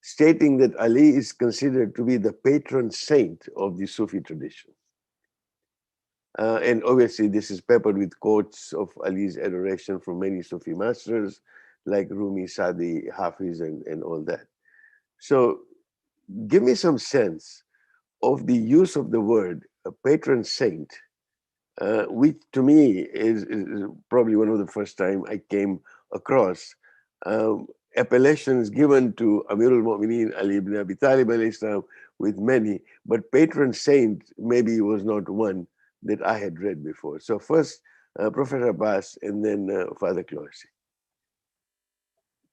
[SPEAKER 2] stating that Ali is considered to be the patron saint of the Sufi tradition. And obviously, this is peppered with quotes of Ali's adoration from many Sufi masters like Rumi, Sadi, Hafiz, and all that. So, give me some sense of the use of the word patron saint, which to me is probably one of the first time I came across appellations given to Amirul Mu'mineen Ali ibn Abi Talib alayhi salam with many, but patron saint maybe was not one that I had read before. So first, Professor Abbas, and then Father Cloyce.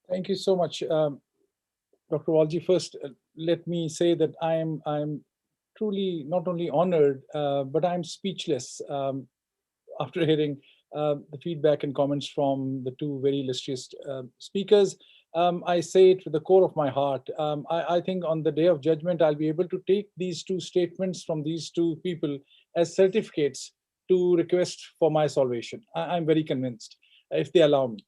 [SPEAKER 3] Thank you so much, Dr. Walji. First, let me say that I'm truly not only honored, but I'm speechless after hearing the feedback and comments from the two very illustrious speakers. I say it with the core of my heart. I think on the day of judgment, I'll be able to take these two statements from these two people as certificates to request for my salvation. I'm very convinced, if they allow me.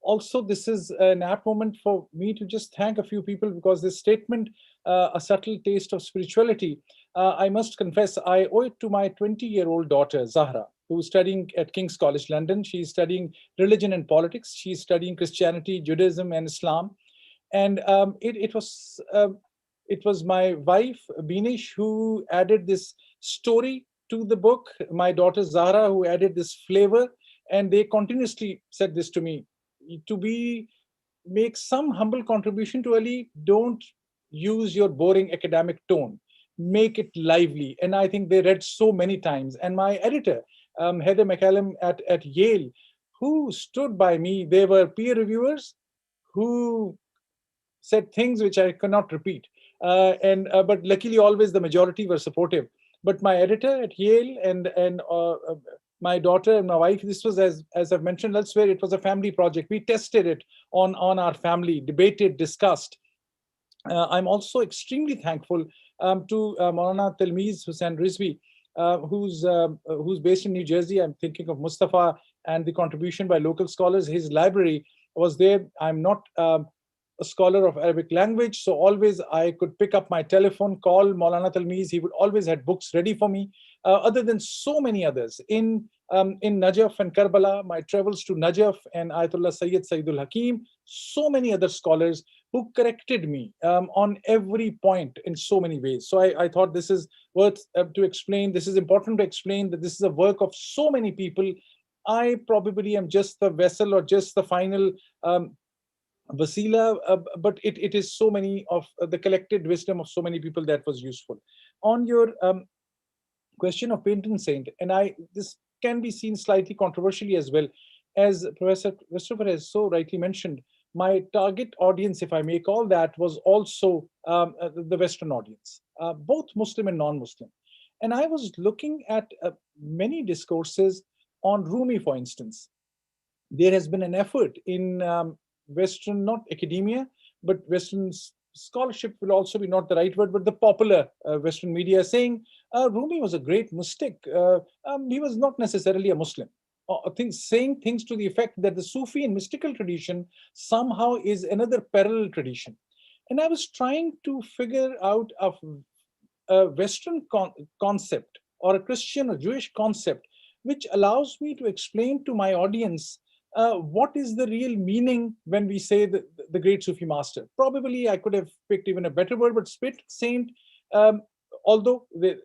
[SPEAKER 3] Also, this is an apt moment for me to just thank a few people, because this statement, a subtle taste of spirituality, I must confess, I owe it to my 20-year-old daughter, Zahra, who's studying at King's College London. She's studying religion and politics. She's studying Christianity, Judaism, and Islam. And it was my wife, Binish, who added this story to the book, my daughter, Zahra, who added this flavor. And they continuously said this to me: make some humble contribution to Ali, don't use your boring academic tone, make it lively. And I think they read so many times. And my editor, Heather McCallum at Yale, who stood by me, they were peer reviewers who said things which I cannot repeat. But luckily, always the majority were supportive. But my editor at Yale and my daughter and my wife, this was, as I've mentioned elsewhere, it was a family project. We tested it on our family, debated, discussed. I'm also extremely thankful to Maulana Talmiz Hussain Rizvi, who's based in New Jersey. I'm thinking of Mustafa and the contribution by local scholars. His library was there. I'm not a scholar of Arabic language, so always I could pick up my telephone, call Maulana Talmiz. He would always had books ready for me. Other than so many others in Najaf and Karbala, my travels to Najaf and Ayatollah Sayyid Sayyidul Hakim, so many other scholars who corrected me on every point in so many ways. So I thought this is worth to explain. This is important to explain that this is a work of so many people. I probably am just the vessel or just the final Vasila, but it is so many of the collected wisdom of so many people that was useful. On your question of patron saint, and this can be seen slightly controversially as well, as Professor Christopher has so rightly mentioned. My target audience, if I may call that, was also the Western audience, both Muslim and non-Muslim. And I was looking at many discourses on Rumi, for instance. There has been an effort in Western, not academia, but Western scholarship will also be not the right word, but the popular Western media saying Rumi was a great mystic. He was not necessarily a Muslim. Saying things to the effect that the Sufi and mystical tradition somehow is another parallel tradition. And I was trying to figure out a Western concept or a Christian or Jewish concept which allows me to explain to my audience what is the real meaning when we say the great Sufi master. Probably I could have picked even a better word, but spit saint, although they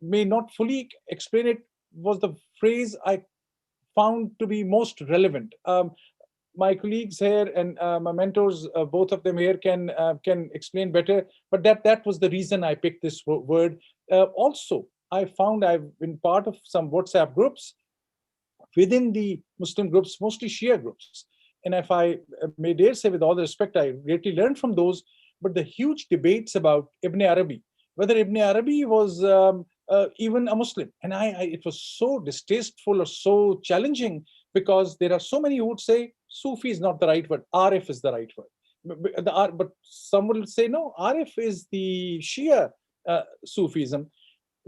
[SPEAKER 3] may not fully explain it, was the phrase I found to be most relevant. My colleagues here and my mentors, both of them here, can explain better. But that was the reason I picked this word. Also, I found I've been part of some WhatsApp groups within the Muslim groups, mostly Shia groups. And if I may dare say, with all the respect, I greatly learned from those. But the huge debates about Ibn Arabi, whether Ibn Arabi was even a Muslim, and it was so distasteful or so challenging, because there are so many who would say Sufi is not the right word, Arif is the right word. But some will say no, Arif is the Shia Sufism.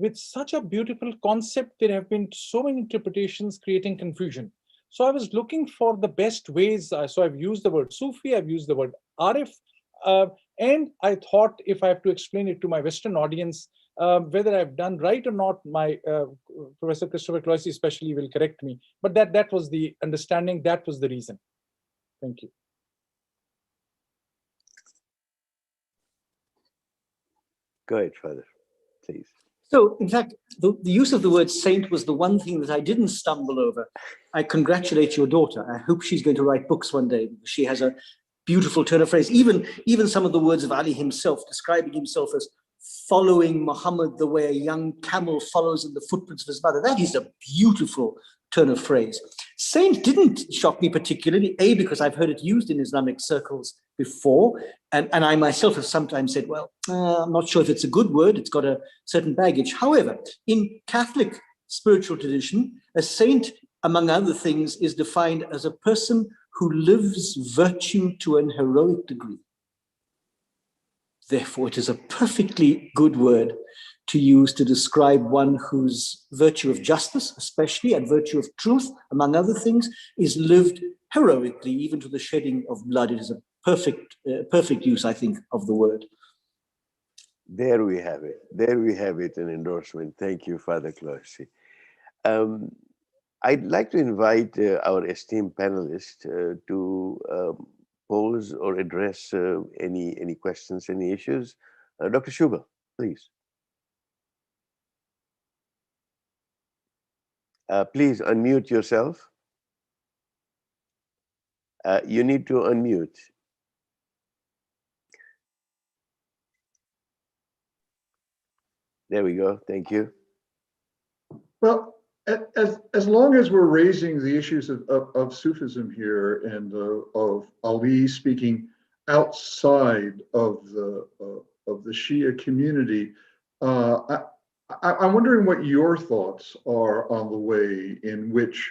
[SPEAKER 3] With such a beautiful concept, there have been so many interpretations creating confusion. So I was looking for the best ways. So I've used the word Sufi, I've used the word Arif, and I thought if I have to explain it to my Western audience, whether I've done right or not, my Professor Christopher Cloyce especially will correct me. But that was the understanding, that was the reason. Thank you.
[SPEAKER 2] Go ahead, Father, please.
[SPEAKER 5] So, in fact, the use of the word saint was the one thing that I didn't stumble over. I congratulate your daughter. I hope she's going to write books one day. She has a beautiful turn of phrase. Even some of the words of Ali himself, describing himself as following Muhammad the way a young camel follows in the footprints of his mother. That is a beautiful turn of phrase. Saint didn't shock me particularly, A, because I've heard it used in Islamic circles before, and I myself have sometimes said, well, I'm not sure if it's a good word, it's got a certain baggage. However, in Catholic spiritual tradition, a saint, among other things, is defined as a person who lives virtue to an heroic degree. Therefore, it is a perfectly good word to use to describe one whose virtue of justice, especially, and virtue of truth, among other things, is lived heroically, even to the shedding of blood. It is a perfect use, I think, of the word.
[SPEAKER 2] There we have it. There we have it, an endorsement. Thank you, Father Cloyce. I'd like to invite our esteemed panelists to pose or address any questions, any issues. Dr. Shubha, please. Please unmute yourself. You need to unmute. There we go. Thank you.
[SPEAKER 4] Well, as long as we're raising the issues of Sufism here and of Ali speaking outside of the Shia community, I'm wondering what your thoughts are on the way in which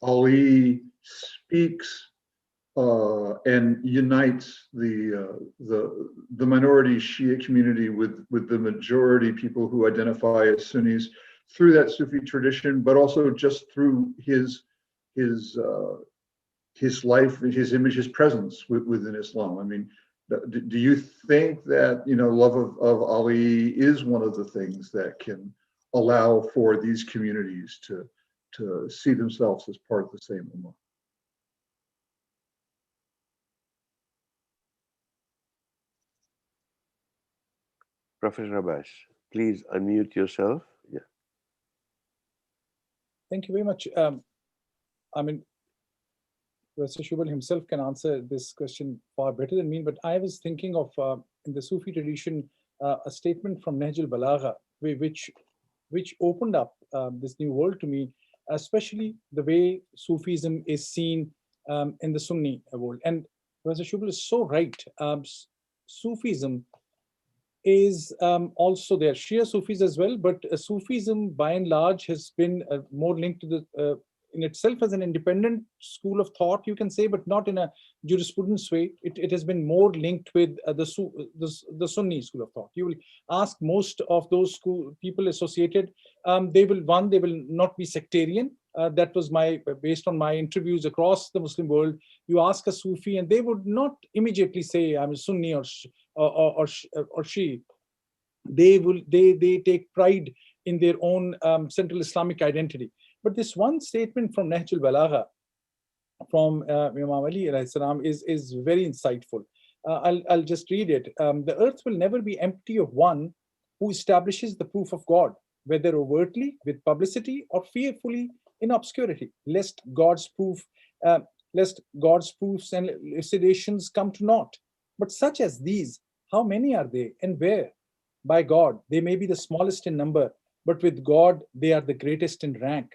[SPEAKER 4] Ali speaks and unites the minority Shia community with the majority people who identify as Sunnis through that Sufi tradition, but also just through his life, his image, his presence within Islam. I mean, do you think that love of Ali is one of the things that can allow for these communities to see themselves as part of the same ummah?
[SPEAKER 2] Professor Abbas, please unmute yourself. Yeah.
[SPEAKER 3] Thank you very much. I mean, Professor Shubal himself can answer this question far better than me, but I was thinking of, in the Sufi tradition, a statement from Nahj al-Balagha, which opened up this new world to me, especially the way Sufism is seen in the Sunni world. And Professor Shubal is so right. Sufism is also there, Shia Sufis as well, but Sufism by and large has been more linked to the in itself as an independent school of thought, you can say, but not in a jurisprudence way. It has been more linked with the Sunni school of thought. You will ask most of those people associated, they will not be sectarian. That was based on my interviews across the Muslim world. You ask a Sufi and they would not immediately say I'm a Sunni or Shi. They take pride in their own Central Islamic identity. But this one statement from Nahjul Balagha from Imam Ali alayhi salam is very insightful. I'll just read it. The earth will never be empty of one who establishes the proof of God, whether overtly with publicity or fearfully in obscurity, lest God's proofs and elucidations come to naught. But such as these, how many are they and where? By God, they may be the smallest in number, but with God, they are the greatest in rank.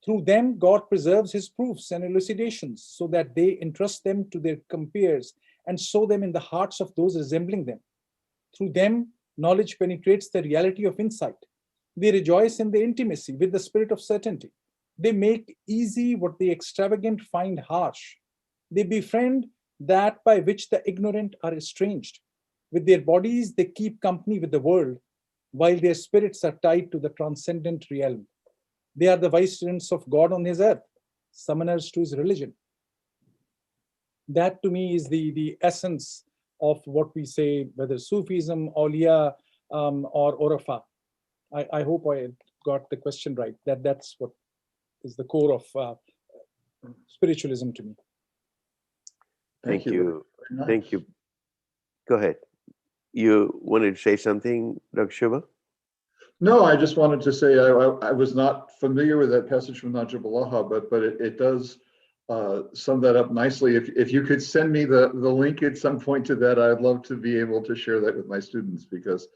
[SPEAKER 3] Through them, God preserves his proofs and elucidations so that they entrust them to their compeers and sow them in the hearts of those resembling them. Through them, knowledge penetrates the reality of insight. They rejoice in the intimacy with the spirit of certainty. They make easy what the extravagant find harsh. They befriend that by which the ignorant are estranged. With their bodies, they keep company with the world, while their spirits are tied to the transcendent realm. They are the vicegerents of God on his earth, summoners to his religion. That to me is the essence of what we say, whether Sufism, Awliya, or Orafa. I hope I got the question right. That's what is the core of spiritualism to me.
[SPEAKER 2] Thank you. Thank you. Go ahead. You wanted to say something, Dr. Shiva?
[SPEAKER 4] No, I just wanted to say I was not familiar with that passage from Nahjul Balagha, but it does sum that up nicely. If you could send me the link at some point to that, I'd love to be able to share that with my students, because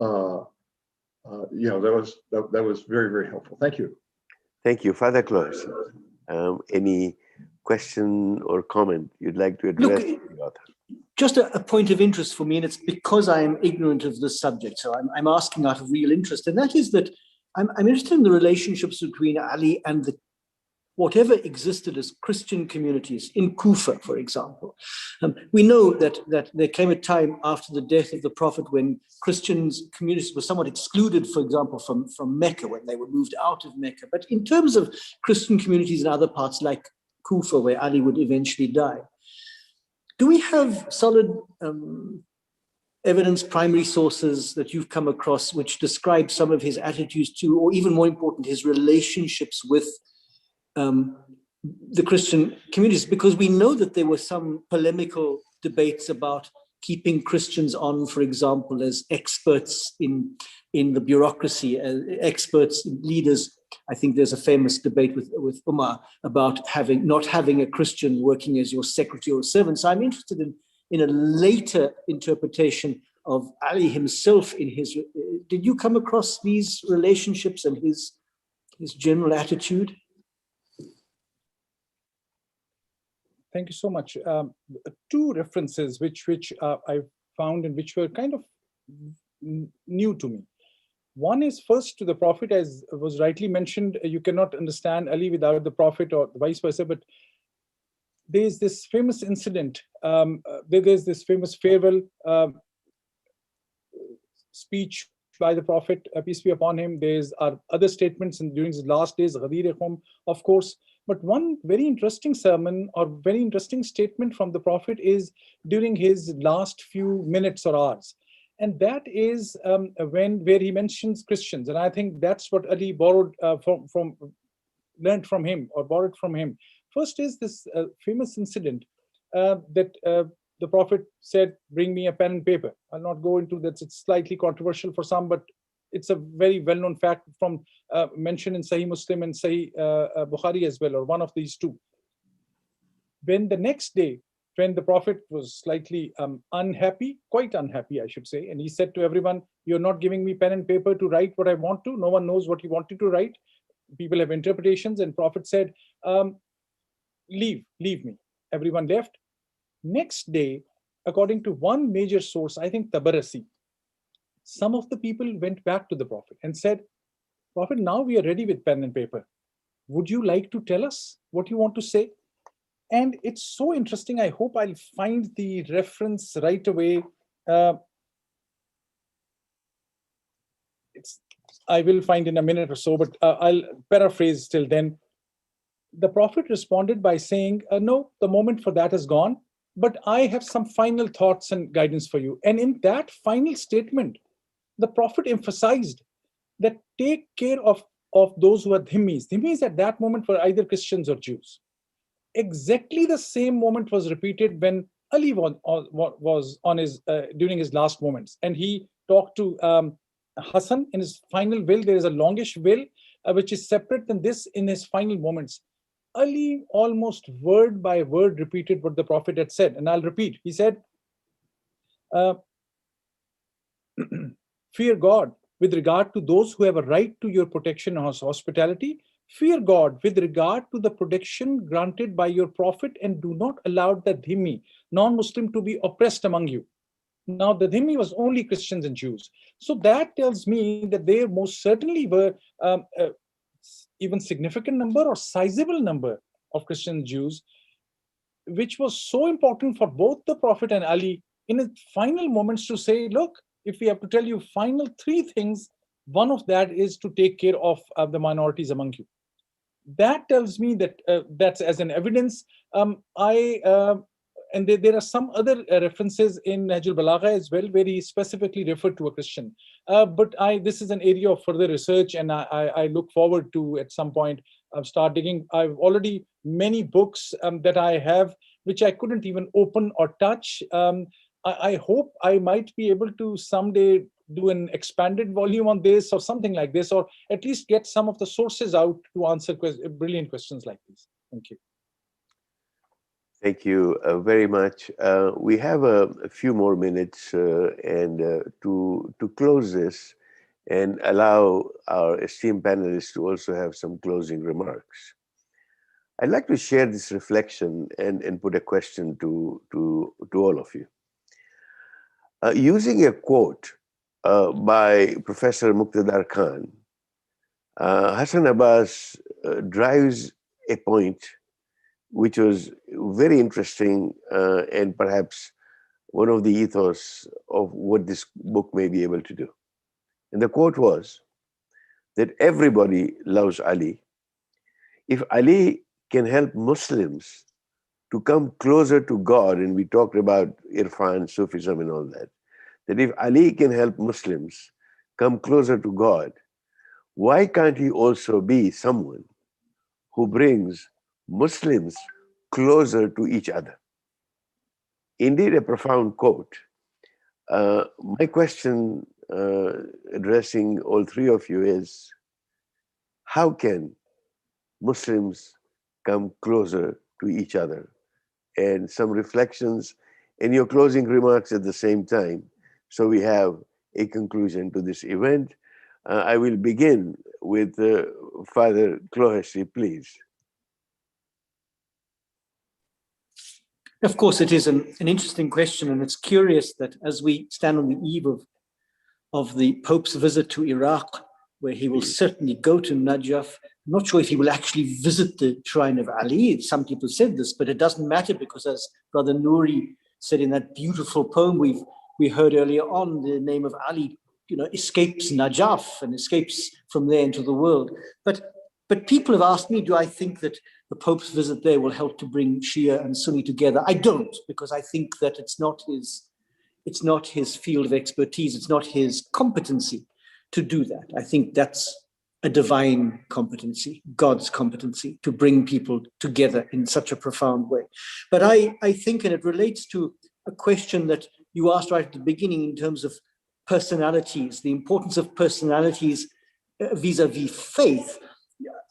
[SPEAKER 4] that was very, very helpful. Thank you.
[SPEAKER 2] Thank you. Father Claus, any question or comment you'd like to address to the author?
[SPEAKER 5] Just a point of interest for me, and it's because I am ignorant of this subject, so I'm asking out of real interest, and that is that I'm interested in the relationships between Ali and whatever existed as Christian communities in Kufa, for example. We know that there came a time after the death of the Prophet when Christians communities were somewhat excluded, for example, from Mecca, when they were moved out of Mecca. But in terms of Christian communities in other parts like Kufa, where Ali would eventually die, do we have solid evidence, primary sources that you've come across which describe some of his attitudes to, or even more important, his relationships with the Christian communities? Because we know that there were some polemical debates about keeping Christians on, for example, as experts in the bureaucracy, experts, leaders. I think there's a famous debate with Umar about not having a Christian working as your secretary or servant. So I'm interested in a later interpretation of Ali himself in his. Did you come across these relationships and his general attitude?
[SPEAKER 3] Thank you so much. Two references which I found and which were kind of new to me. One is first to the Prophet, as was rightly mentioned. You cannot understand Ali without the Prophet, or vice versa. But there's this famous incident. There's this famous farewell speech by the Prophet, peace be upon him. There's other statements during his last days, Ghadir Qawm, of course. But one very interesting sermon or very interesting statement from the Prophet is during his last few minutes or hours. And that is where he mentions Christians. And I think that's what Ali borrowed learned from him or borrowed from him. First is this famous incident that the Prophet said, bring me a pen and paper. I'll not go into that. It's slightly controversial for some, but it's a very well-known fact from mentioned in Sahih Muslim and Sahih Bukhari as well, or one of these two. When the next day, when the Prophet was slightly unhappy, quite unhappy, I should say, and he said to everyone, you're not giving me pen and paper to write what I want to. No one knows what he wanted to write. People have interpretations, and Prophet said, leave me. Everyone left. Next day, according to one major source, I think Tabarasi, some of the people went back to the Prophet and said, Prophet, now we are ready with pen and paper. Would you like to tell us what you want to say? And it's so interesting. I hope I'll find the reference right away. I will find in a minute or so, but I'll paraphrase till then. The Prophet responded by saying, no, the moment for that is gone, but I have some final thoughts and guidance for you. And in that final statement, the Prophet emphasized that take care of of those who were dhimmis. Dhimmis at that moment were either Christians or Jews. Exactly the same moment was repeated when Ali was on his during his last moments, and he talked to Hassan in his final will. There is a longish will which is separate than this in his final moments. Ali almost word by word repeated what the Prophet had said, and I'll repeat. He said, fear God with regard to those who have a right to your protection and hospitality. Fear God with regard to the protection granted by your Prophet, and do not allow the dhimmi, non-Muslim, to be oppressed among you. Now, the dhimmi was only Christians and Jews. So that tells me that there most certainly were even significant number or sizable number of Christian Jews, which was so important for both the Prophet and Ali in his final moments to say, look, if we have to tell you final three things, one of that is to take care of the minorities among you. That tells me that that's as an evidence. And there are some other references in Nahjul Balagha as well, where he specifically referred to a Christian. But this is an area of further research, and I look forward to, at some point, start digging. I've already many books that I have, which I couldn't even open or touch. I hope I might be able to someday do an expanded volume on this or something like this, or at least get some of the sources out to answer brilliant questions like these. Thank you.
[SPEAKER 2] Thank you very much. We have a few more minutes and to close this and allow our esteemed panelists to also have some closing remarks. I'd like to share this reflection and put a question to all of you. Using a quote by Professor Muqtadar Khan, Hassan Abbas drives a point which was very interesting and perhaps one of the ethos of what this book may be able to do. And the quote was that everybody loves Ali. If Ali can help Muslims to come closer to God, and we talked about Irfan, Sufism and all that, that if Ali can help Muslims come closer to God, why can't he also be someone who brings Muslims closer to each other? Indeed, a profound quote. My question addressing all three of you is, how can Muslims come closer to each other? And some reflections and your closing remarks at the same time, so we have a conclusion to this event. I will begin with Father Clohesy, please.
[SPEAKER 5] Of course, it is an interesting question, and it's curious that as we stand on the eve of the Pope's visit to Iraq, where he will certainly go to Najaf, I'm not sure if he will actually visit the shrine of Ali. Some people said this, but it doesn't matter, because as Brother Nouri said in that beautiful poem we heard earlier on, the name of Ali, escapes Najaf and escapes from there into the world. But people have asked me, do I think that the Pope's visit there will help to bring Shia and Sunni together? I don't, because I think that it's not his field of expertise. It's not his competency to do that. I think that's a divine competency, God's competency, to bring people together in such a profound way. But I think, and it relates to a question that you asked right at the beginning in terms of personalities, the importance of personalities vis-a-vis faith.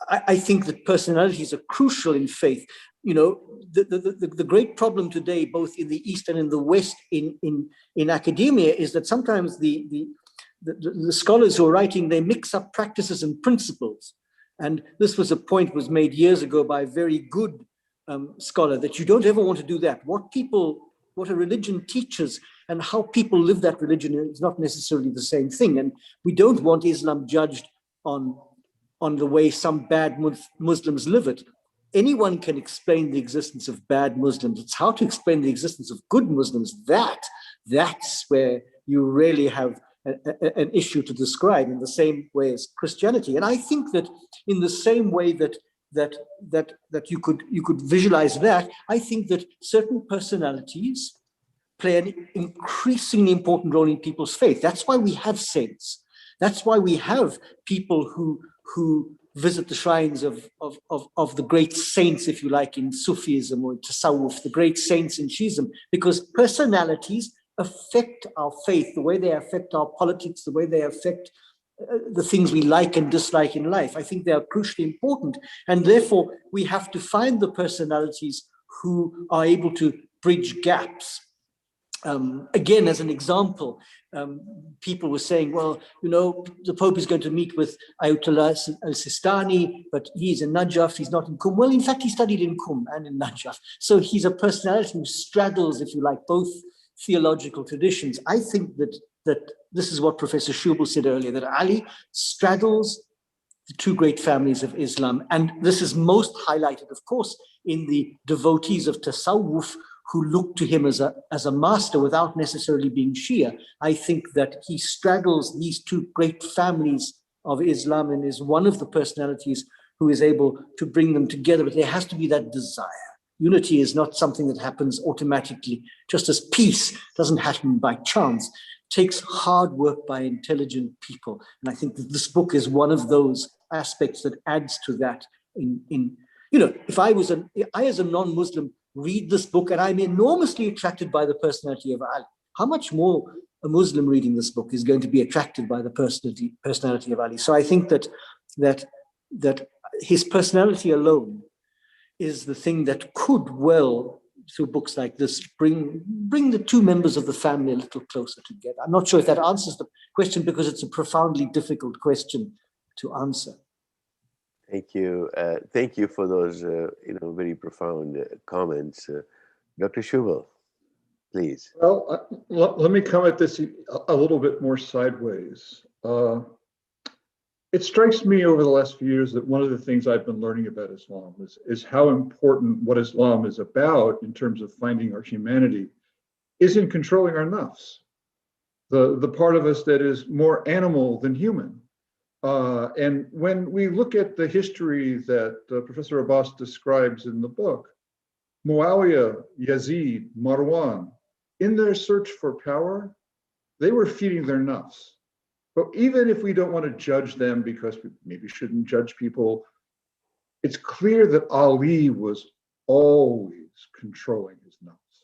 [SPEAKER 5] I think that personalities are crucial in faith. The great problem today, both in the East and in the West, in academia, is that sometimes the scholars who are writing, they mix up practices and principles. And this was a point was made years ago by a very good scholar, that you don't ever want to do that. What a religion teaches and how people live that religion is not necessarily the same thing. And we don't want Islam judged on the way some bad Muslims live it. Anyone can explain the existence of bad Muslims. It's how to explain the existence of good Muslims. That's where you really have an issue to describe, in the same way as Christianity. And I think that in the same way that you could visualize that, I think that certain personalities play an increasingly important role in people's faith. That's why we have saints. That's why we have people who who visit the shrines of the great saints, if you like, in Sufism or Tasawwuf, the great saints in Shiism, because personalities affect our faith, the way they affect our politics, the way they affect the things we like and dislike in life. I think they are crucially important. And therefore, we have to find the personalities who are able to bridge gaps. Again, as an example, people were saying, well, you know, the Pope is going to meet with Ayatollah al-Sistani, but he's in Najaf, he's not in Qum. Well, in fact, he studied in Qum and in Najaf. So he's a personality who straddles, if you like, both theological traditions. I think that this is what Professor Shubal said earlier, that Ali straddles the two great families of Islam. And this is most highlighted, of course, in the devotees of Tasawwuf who look to him as a master without necessarily being Shia. I think that he straddles these two great families of Islam and is one of the personalities who is able to bring them together. But there has to be that desire. Unity is not something that happens automatically, just as peace doesn't happen by chance. It takes hard work by intelligent people. And I think that this book is one of those aspects that adds to that. If I as a non-Muslim read this book and I'm enormously attracted by the personality of Ali, how much more a Muslim reading this book is going to be attracted by the personality of Ali? So I think that his personality alone is the thing that could well, through books like this, bring the two members of the family a little closer together. I'm not sure if that answers the question, because it's a profoundly difficult question to answer.
[SPEAKER 2] Thank you. Thank you for those, very profound comments. Dr. Shubal, please.
[SPEAKER 4] Well, let me come at this a little bit more sideways. It strikes me over the last few years that one of the things I've been learning about Islam is how important what Islam is about in terms of finding our humanity is in controlling our nafs, the part of us that is more animal than human. And when we look at the history that Professor Abbas describes in the book, Muawiyah, Yazid, Marwan, in their search for power, they were feeding their nafs. But even if we don't want to judge them, because we maybe shouldn't judge people, it's clear that Ali was always controlling his nafs.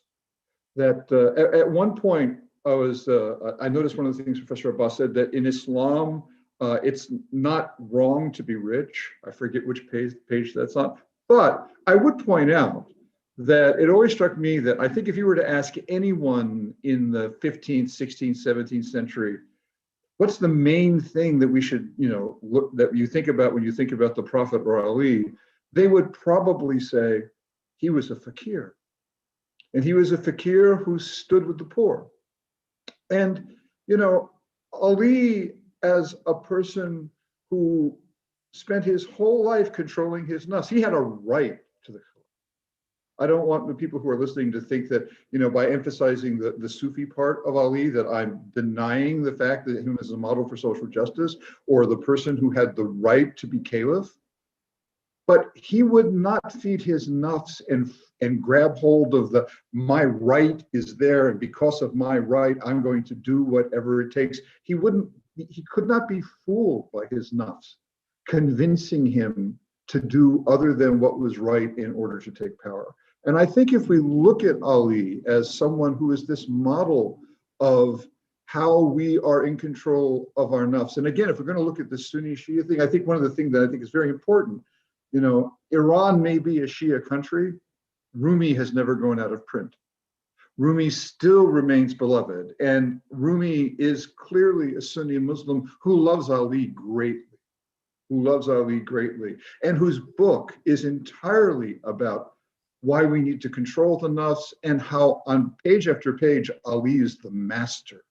[SPEAKER 4] That at one point, I noticed one of the things Professor Abbas said, that in Islam, it's not wrong to be rich. I forget which page that's on. But I would point out that it always struck me that I think if you were to ask anyone in the 15th, 16th, 17th century, what's the main thing that we should, that you think about when you think about the Prophet or Ali, they would probably say he was a fakir. And he was a fakir who stood with the poor. And, Ali, as a person who spent his whole life controlling his nafs, he had a right to the khilafah. I don't want the people who are listening to think that, by emphasizing the Sufi part of Ali, that I'm denying the fact that him as a model for social justice or the person who had the right to be caliph. But he would not feed his nafs and grab hold of my right is there, and because of my right, I'm going to do whatever it takes. He could not be fooled by his nafs, convincing him to do other than what was right in order to take power. And I think if we look at Ali as someone who is this model of how we are in control of our nafs, and again, if we're going to look at the Sunni Shia thing, I think one of the things that I think is very important, Iran may be a Shia country, Rumi has never gone out of print. Rumi still remains beloved, and Rumi is clearly a Sunni Muslim who loves Ali greatly, and whose book is entirely about why we need to control the nafs, and how on page after page, Ali is the master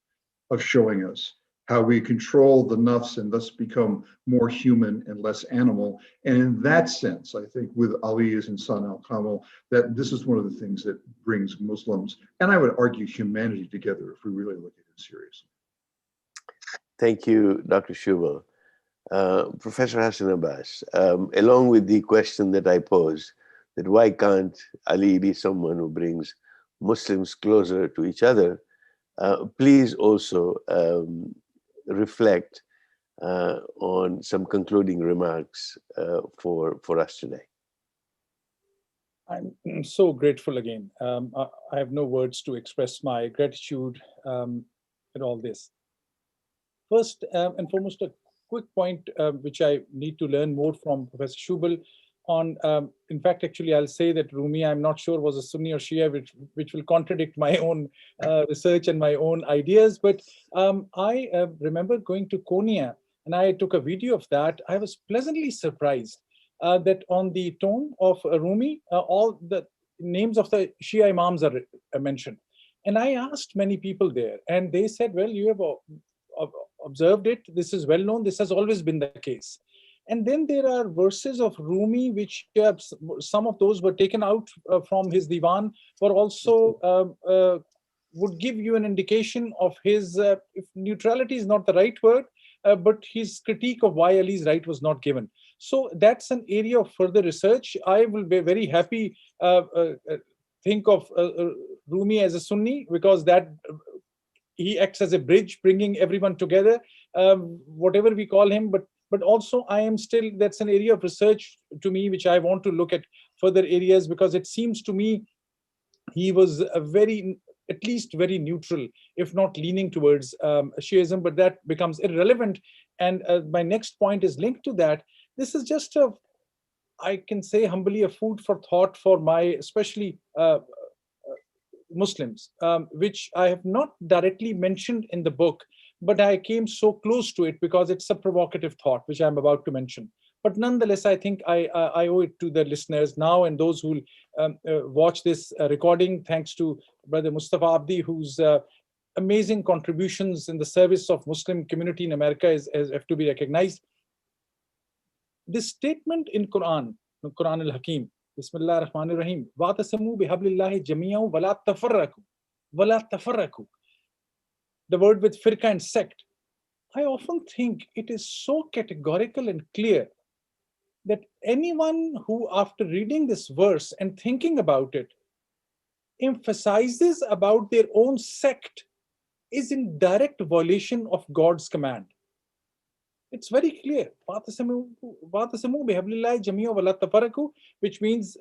[SPEAKER 4] of showing us how we control the nafs and thus become more human and less animal. And in that sense, I think with Ali's Insan al-Kamil, that this is one of the things that brings Muslims, and I would argue humanity, together if we really look at it seriously.
[SPEAKER 2] Thank you, Dr. Shubal. Professor Hassan Abbas, along with the question that I posed, that why can't Ali be someone who brings Muslims closer to each other, please also reflect on some concluding remarks for us today.
[SPEAKER 3] I'm so grateful again. I have no words to express my gratitude in all this. First and foremost, a quick point which I need to learn more from Professor Shubal on. In fact, actually, I'll say that Rumi, I'm not sure was a Sunni or Shia, which will contradict my own research and my own ideas. But I remember going to Konya and I took a video of that. I was pleasantly surprised that on the tomb of Rumi, all the names of the Shia Imams are mentioned. And I asked many people there, and they said, well, you have observed it. This is well known. This has always been the case. And then there are verses of Rumi, which some of those were taken out from his divan, but also would give you an indication of his, if neutrality is not the right word, but his critique of why Ali's right was not given. So that's an area of further research. I will be very happy think of Rumi as a Sunni, because that he acts as a bridge, bringing everyone together, whatever we call him. But also I am still, that's an area of research to me, which I want to look at further areas, because it seems to me he was a very, at least very neutral, if not leaning towards Shiism, but that becomes irrelevant. And my next point is linked to that. This is just a, I can say humbly, a food for thought for my, especially Muslims, which I have not directly mentioned in the book, but I came so close to it because it's a provocative thought, which I'm about to mention. But nonetheless, I think I owe it to the listeners now and those who watch this recording, thanks to Brother Mustafa Abdi, whose amazing contributions in the service of Muslim community in America have to be recognized. This statement in Quran al-Hakim, Bismillah ar-Rahman ar-Rahim, وَاعْتَصِمُوا بِحَبْلِ اللَّهِ جَمِيعًا وَلَا تَفَرَّقُوا وَلَا تَفَرَّقُوا. The word with firqa and sect. I often think it is so categorical and clear that anyone who, after reading this verse and thinking about it, emphasizes about their own sect is in direct violation of God's command. It's very clear, which means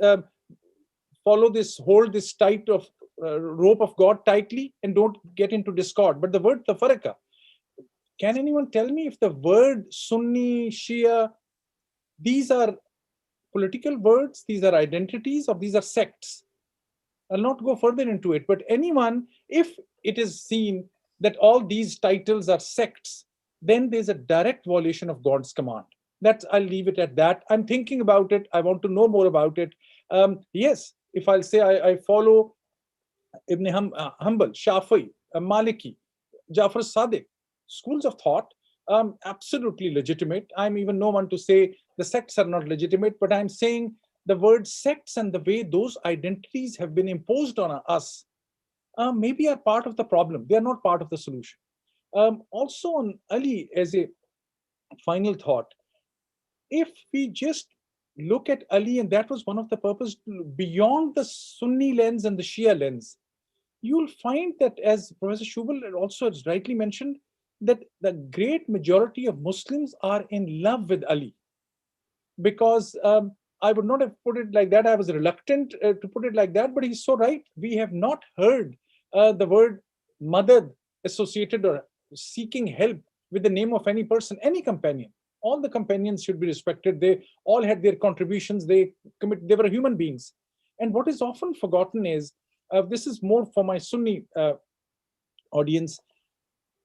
[SPEAKER 3] follow this, hold this tight of rope of God tightly and don't get into discord. But the word tafaraka, can anyone tell me if the word Sunni, Shia, these are political words, these are identities, or these are sects? I'll not go further into it, but anyone, if it is seen that all these titles are sects, then there's a direct violation of God's command. I'll leave it at that. I'm thinking about it. I want to know more about it. Yes, if I'll say I follow Ibn Hanbal, Shafi'i, Maliki, Jafar Sadiq, schools of thought, absolutely legitimate. I'm even no one to say the sects are not legitimate, but I'm saying the word sects and the way those identities have been imposed on us maybe are part of the problem. They are not part of the solution. Also on Ali, as a final thought, if we just look at Ali, and that was one of the purpose, beyond the Sunni lens and the Shia lens, you'll find that, as Professor Shubal also has rightly mentioned, that the great majority of Muslims are in love with Ali. Because I would not have put it like that. I was reluctant to put it like that, but he's so right. We have not heard the word madad associated or seeking help with the name of any person, any companion. All the companions should be respected. They all had their contributions. They were human beings. And what is often forgotten is, this is more for my Sunni audience,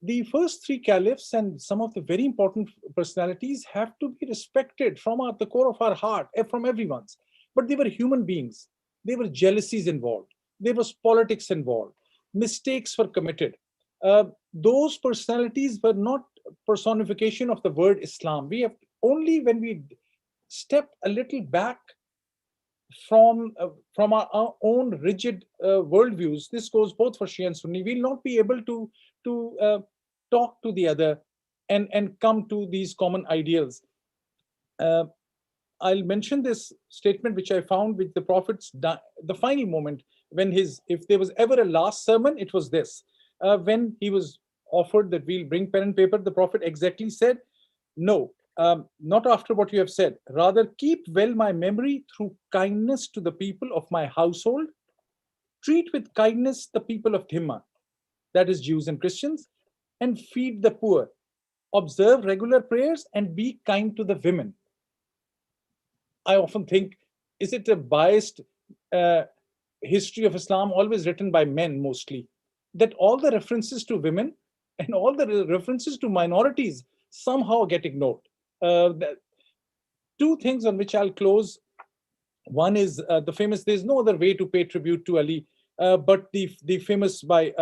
[SPEAKER 3] the first three caliphs and some of the very important personalities have to be respected from the core of our heart, from everyone's. But they were human beings. There were jealousies involved. There was politics involved. Mistakes were committed. Those personalities were not personification of the word Islam. We have only when we step a little back from our own rigid worldviews. This goes both for Shia and Sunni. We'll not be able to talk to the other and come to these common ideals. I'll mention this statement which I found with the Prophet's the final moment when if there was ever a last sermon, it was this. When he was offered that we'll bring pen and paper, the Prophet exactly said, No, not after what you have said. Rather, keep well my memory through kindness to the people of my household. Treat with kindness the people of Dhimma, that is, Jews and Christians, and feed the poor. Observe regular prayers and be kind to the women. I often think, is it a biased uh, history of Islam, always written by men mostly, that all the references to women and all the references to minorities somehow get ignored? Two things on which I'll close. One is the famous, there's no other way to pay tribute to Ali, but the famous by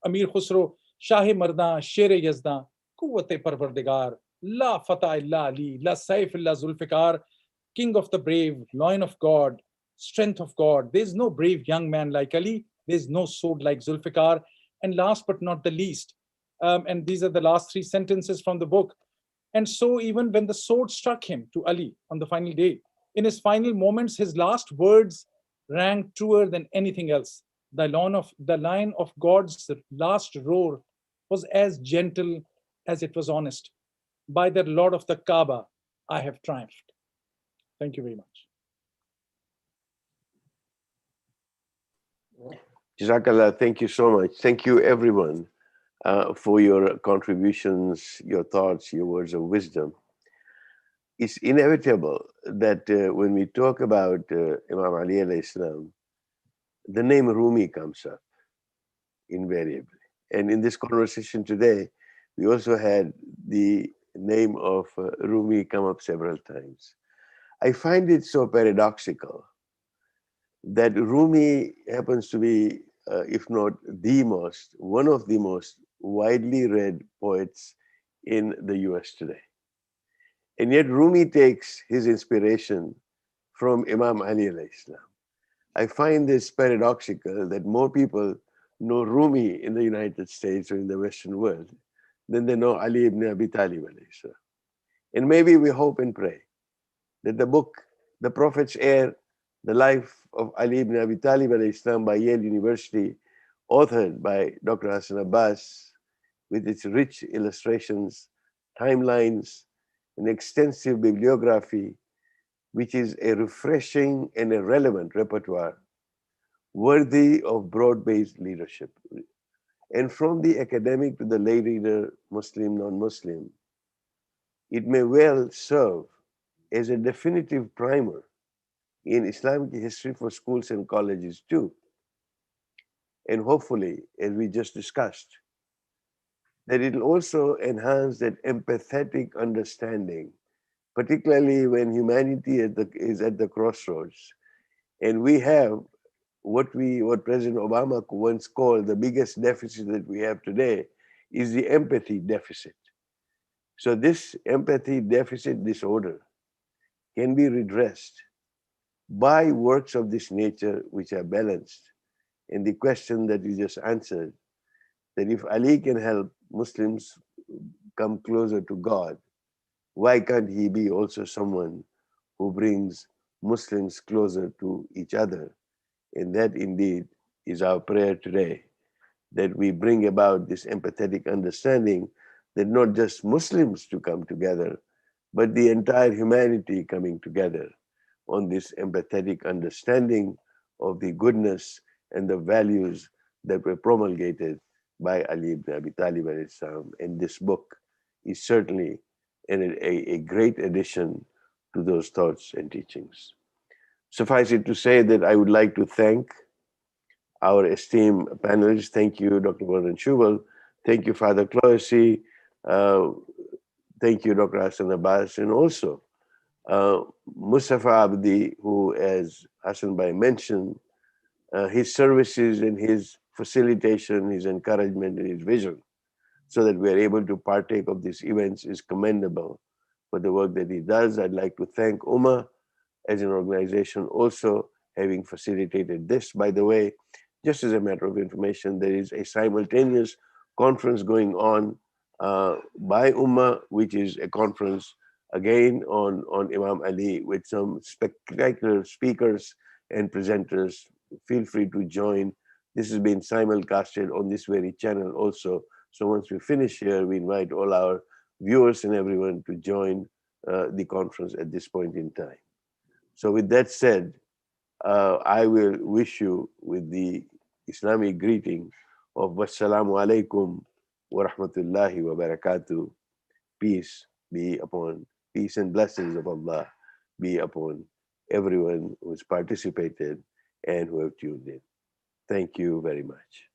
[SPEAKER 3] Amir Khusro, Shah Mardan, Sher Yazdan, Quwwat Parvardigar, La Fatah illa Ali, La Saif illa Zulfikar, King of the brave, Lion of God, Strength of God. There's no brave young man like Ali. There's no sword like Zulfikar. And last but not the least, and these are the last three sentences from the book. And so, even when the sword struck him, to Ali, on the final day, in his final moments, his last words rang truer than anything else. The line of God's last roar was as gentle as it was honest. By the Lord of the Kaaba, I have triumphed. Thank you very much.
[SPEAKER 2] Jazakallah, thank you so much. Thank you, everyone, for your contributions, your thoughts, your words of wisdom. It's inevitable that when we talk about Imam Ali alayhi salam, the name Rumi comes up invariably. And in this conversation today, we also had the name of Rumi come up several times. I find it so paradoxical that Rumi happens to be, if not one of the most widely read poets in the US today. And yet Rumi takes his inspiration from Imam Ali alayhi salam. I find this paradoxical that more people know Rumi in the United States or in the Western world than they know Ali ibn Abi Talib alayhi salam. And maybe we hope and pray that the book, The Prophet's Heir, The Life of Ali ibn Abi Talib alayhi salam by Yale University, authored by Dr. Hassan Abbas, with its rich illustrations, timelines, an extensive bibliography, which is a refreshing and a relevant repertoire, worthy of broad-based leadership. And from the academic to the lay reader, Muslim, non-Muslim, it may well serve as a definitive primer in Islamic history for schools and colleges too. And hopefully, as we just discussed, that it will also enhance that empathetic understanding, particularly when humanity is at the crossroads. And we have what President Obama once called the biggest deficit that we have today is the empathy deficit. So this empathy deficit disorder can be redressed by works of this nature which are balanced. And the question that you just answered, that if Ali can help Muslims come closer to God, why can't he be also someone who brings Muslims closer to each other? And that indeed is our prayer today, that we bring about this empathetic understanding that not just Muslims to come together, but the entire humanity coming together on this empathetic understanding of the goodness and the values that were promulgated by Ali ibn Abi Talib alayhi salam. And this book is certainly a great addition to those thoughts and teachings. Suffice it to say that I would like to thank our esteemed panelists. Thank you, Dr. Warren Shubal. Thank you, Father Cloissy. Thank you, Dr. Hassan Abbas. And also Mustafa Abdi, who, as Hassan Bhai mentioned, his services and his facilitation, his encouragement and his vision, so that we are able to partake of these events is commendable for the work that he does. I'd like to thank Ummah as an organization also having facilitated this. By the way, just as a matter of information, there is a simultaneous conference going on by Ummah, which is a conference again on Imam Ali with some spectacular speakers and presenters. Feel free to join. This has been simulcasted on this very channel also. So once we finish here, we invite all our viewers and everyone to join the conference at this point in time. So with that said, I will wish you with the Islamic greeting of Wassalamu alaikum wa rahmatullahi wa barakatuh. Peace and blessings of Allah be upon everyone who has participated and who have tuned in. Thank you very much.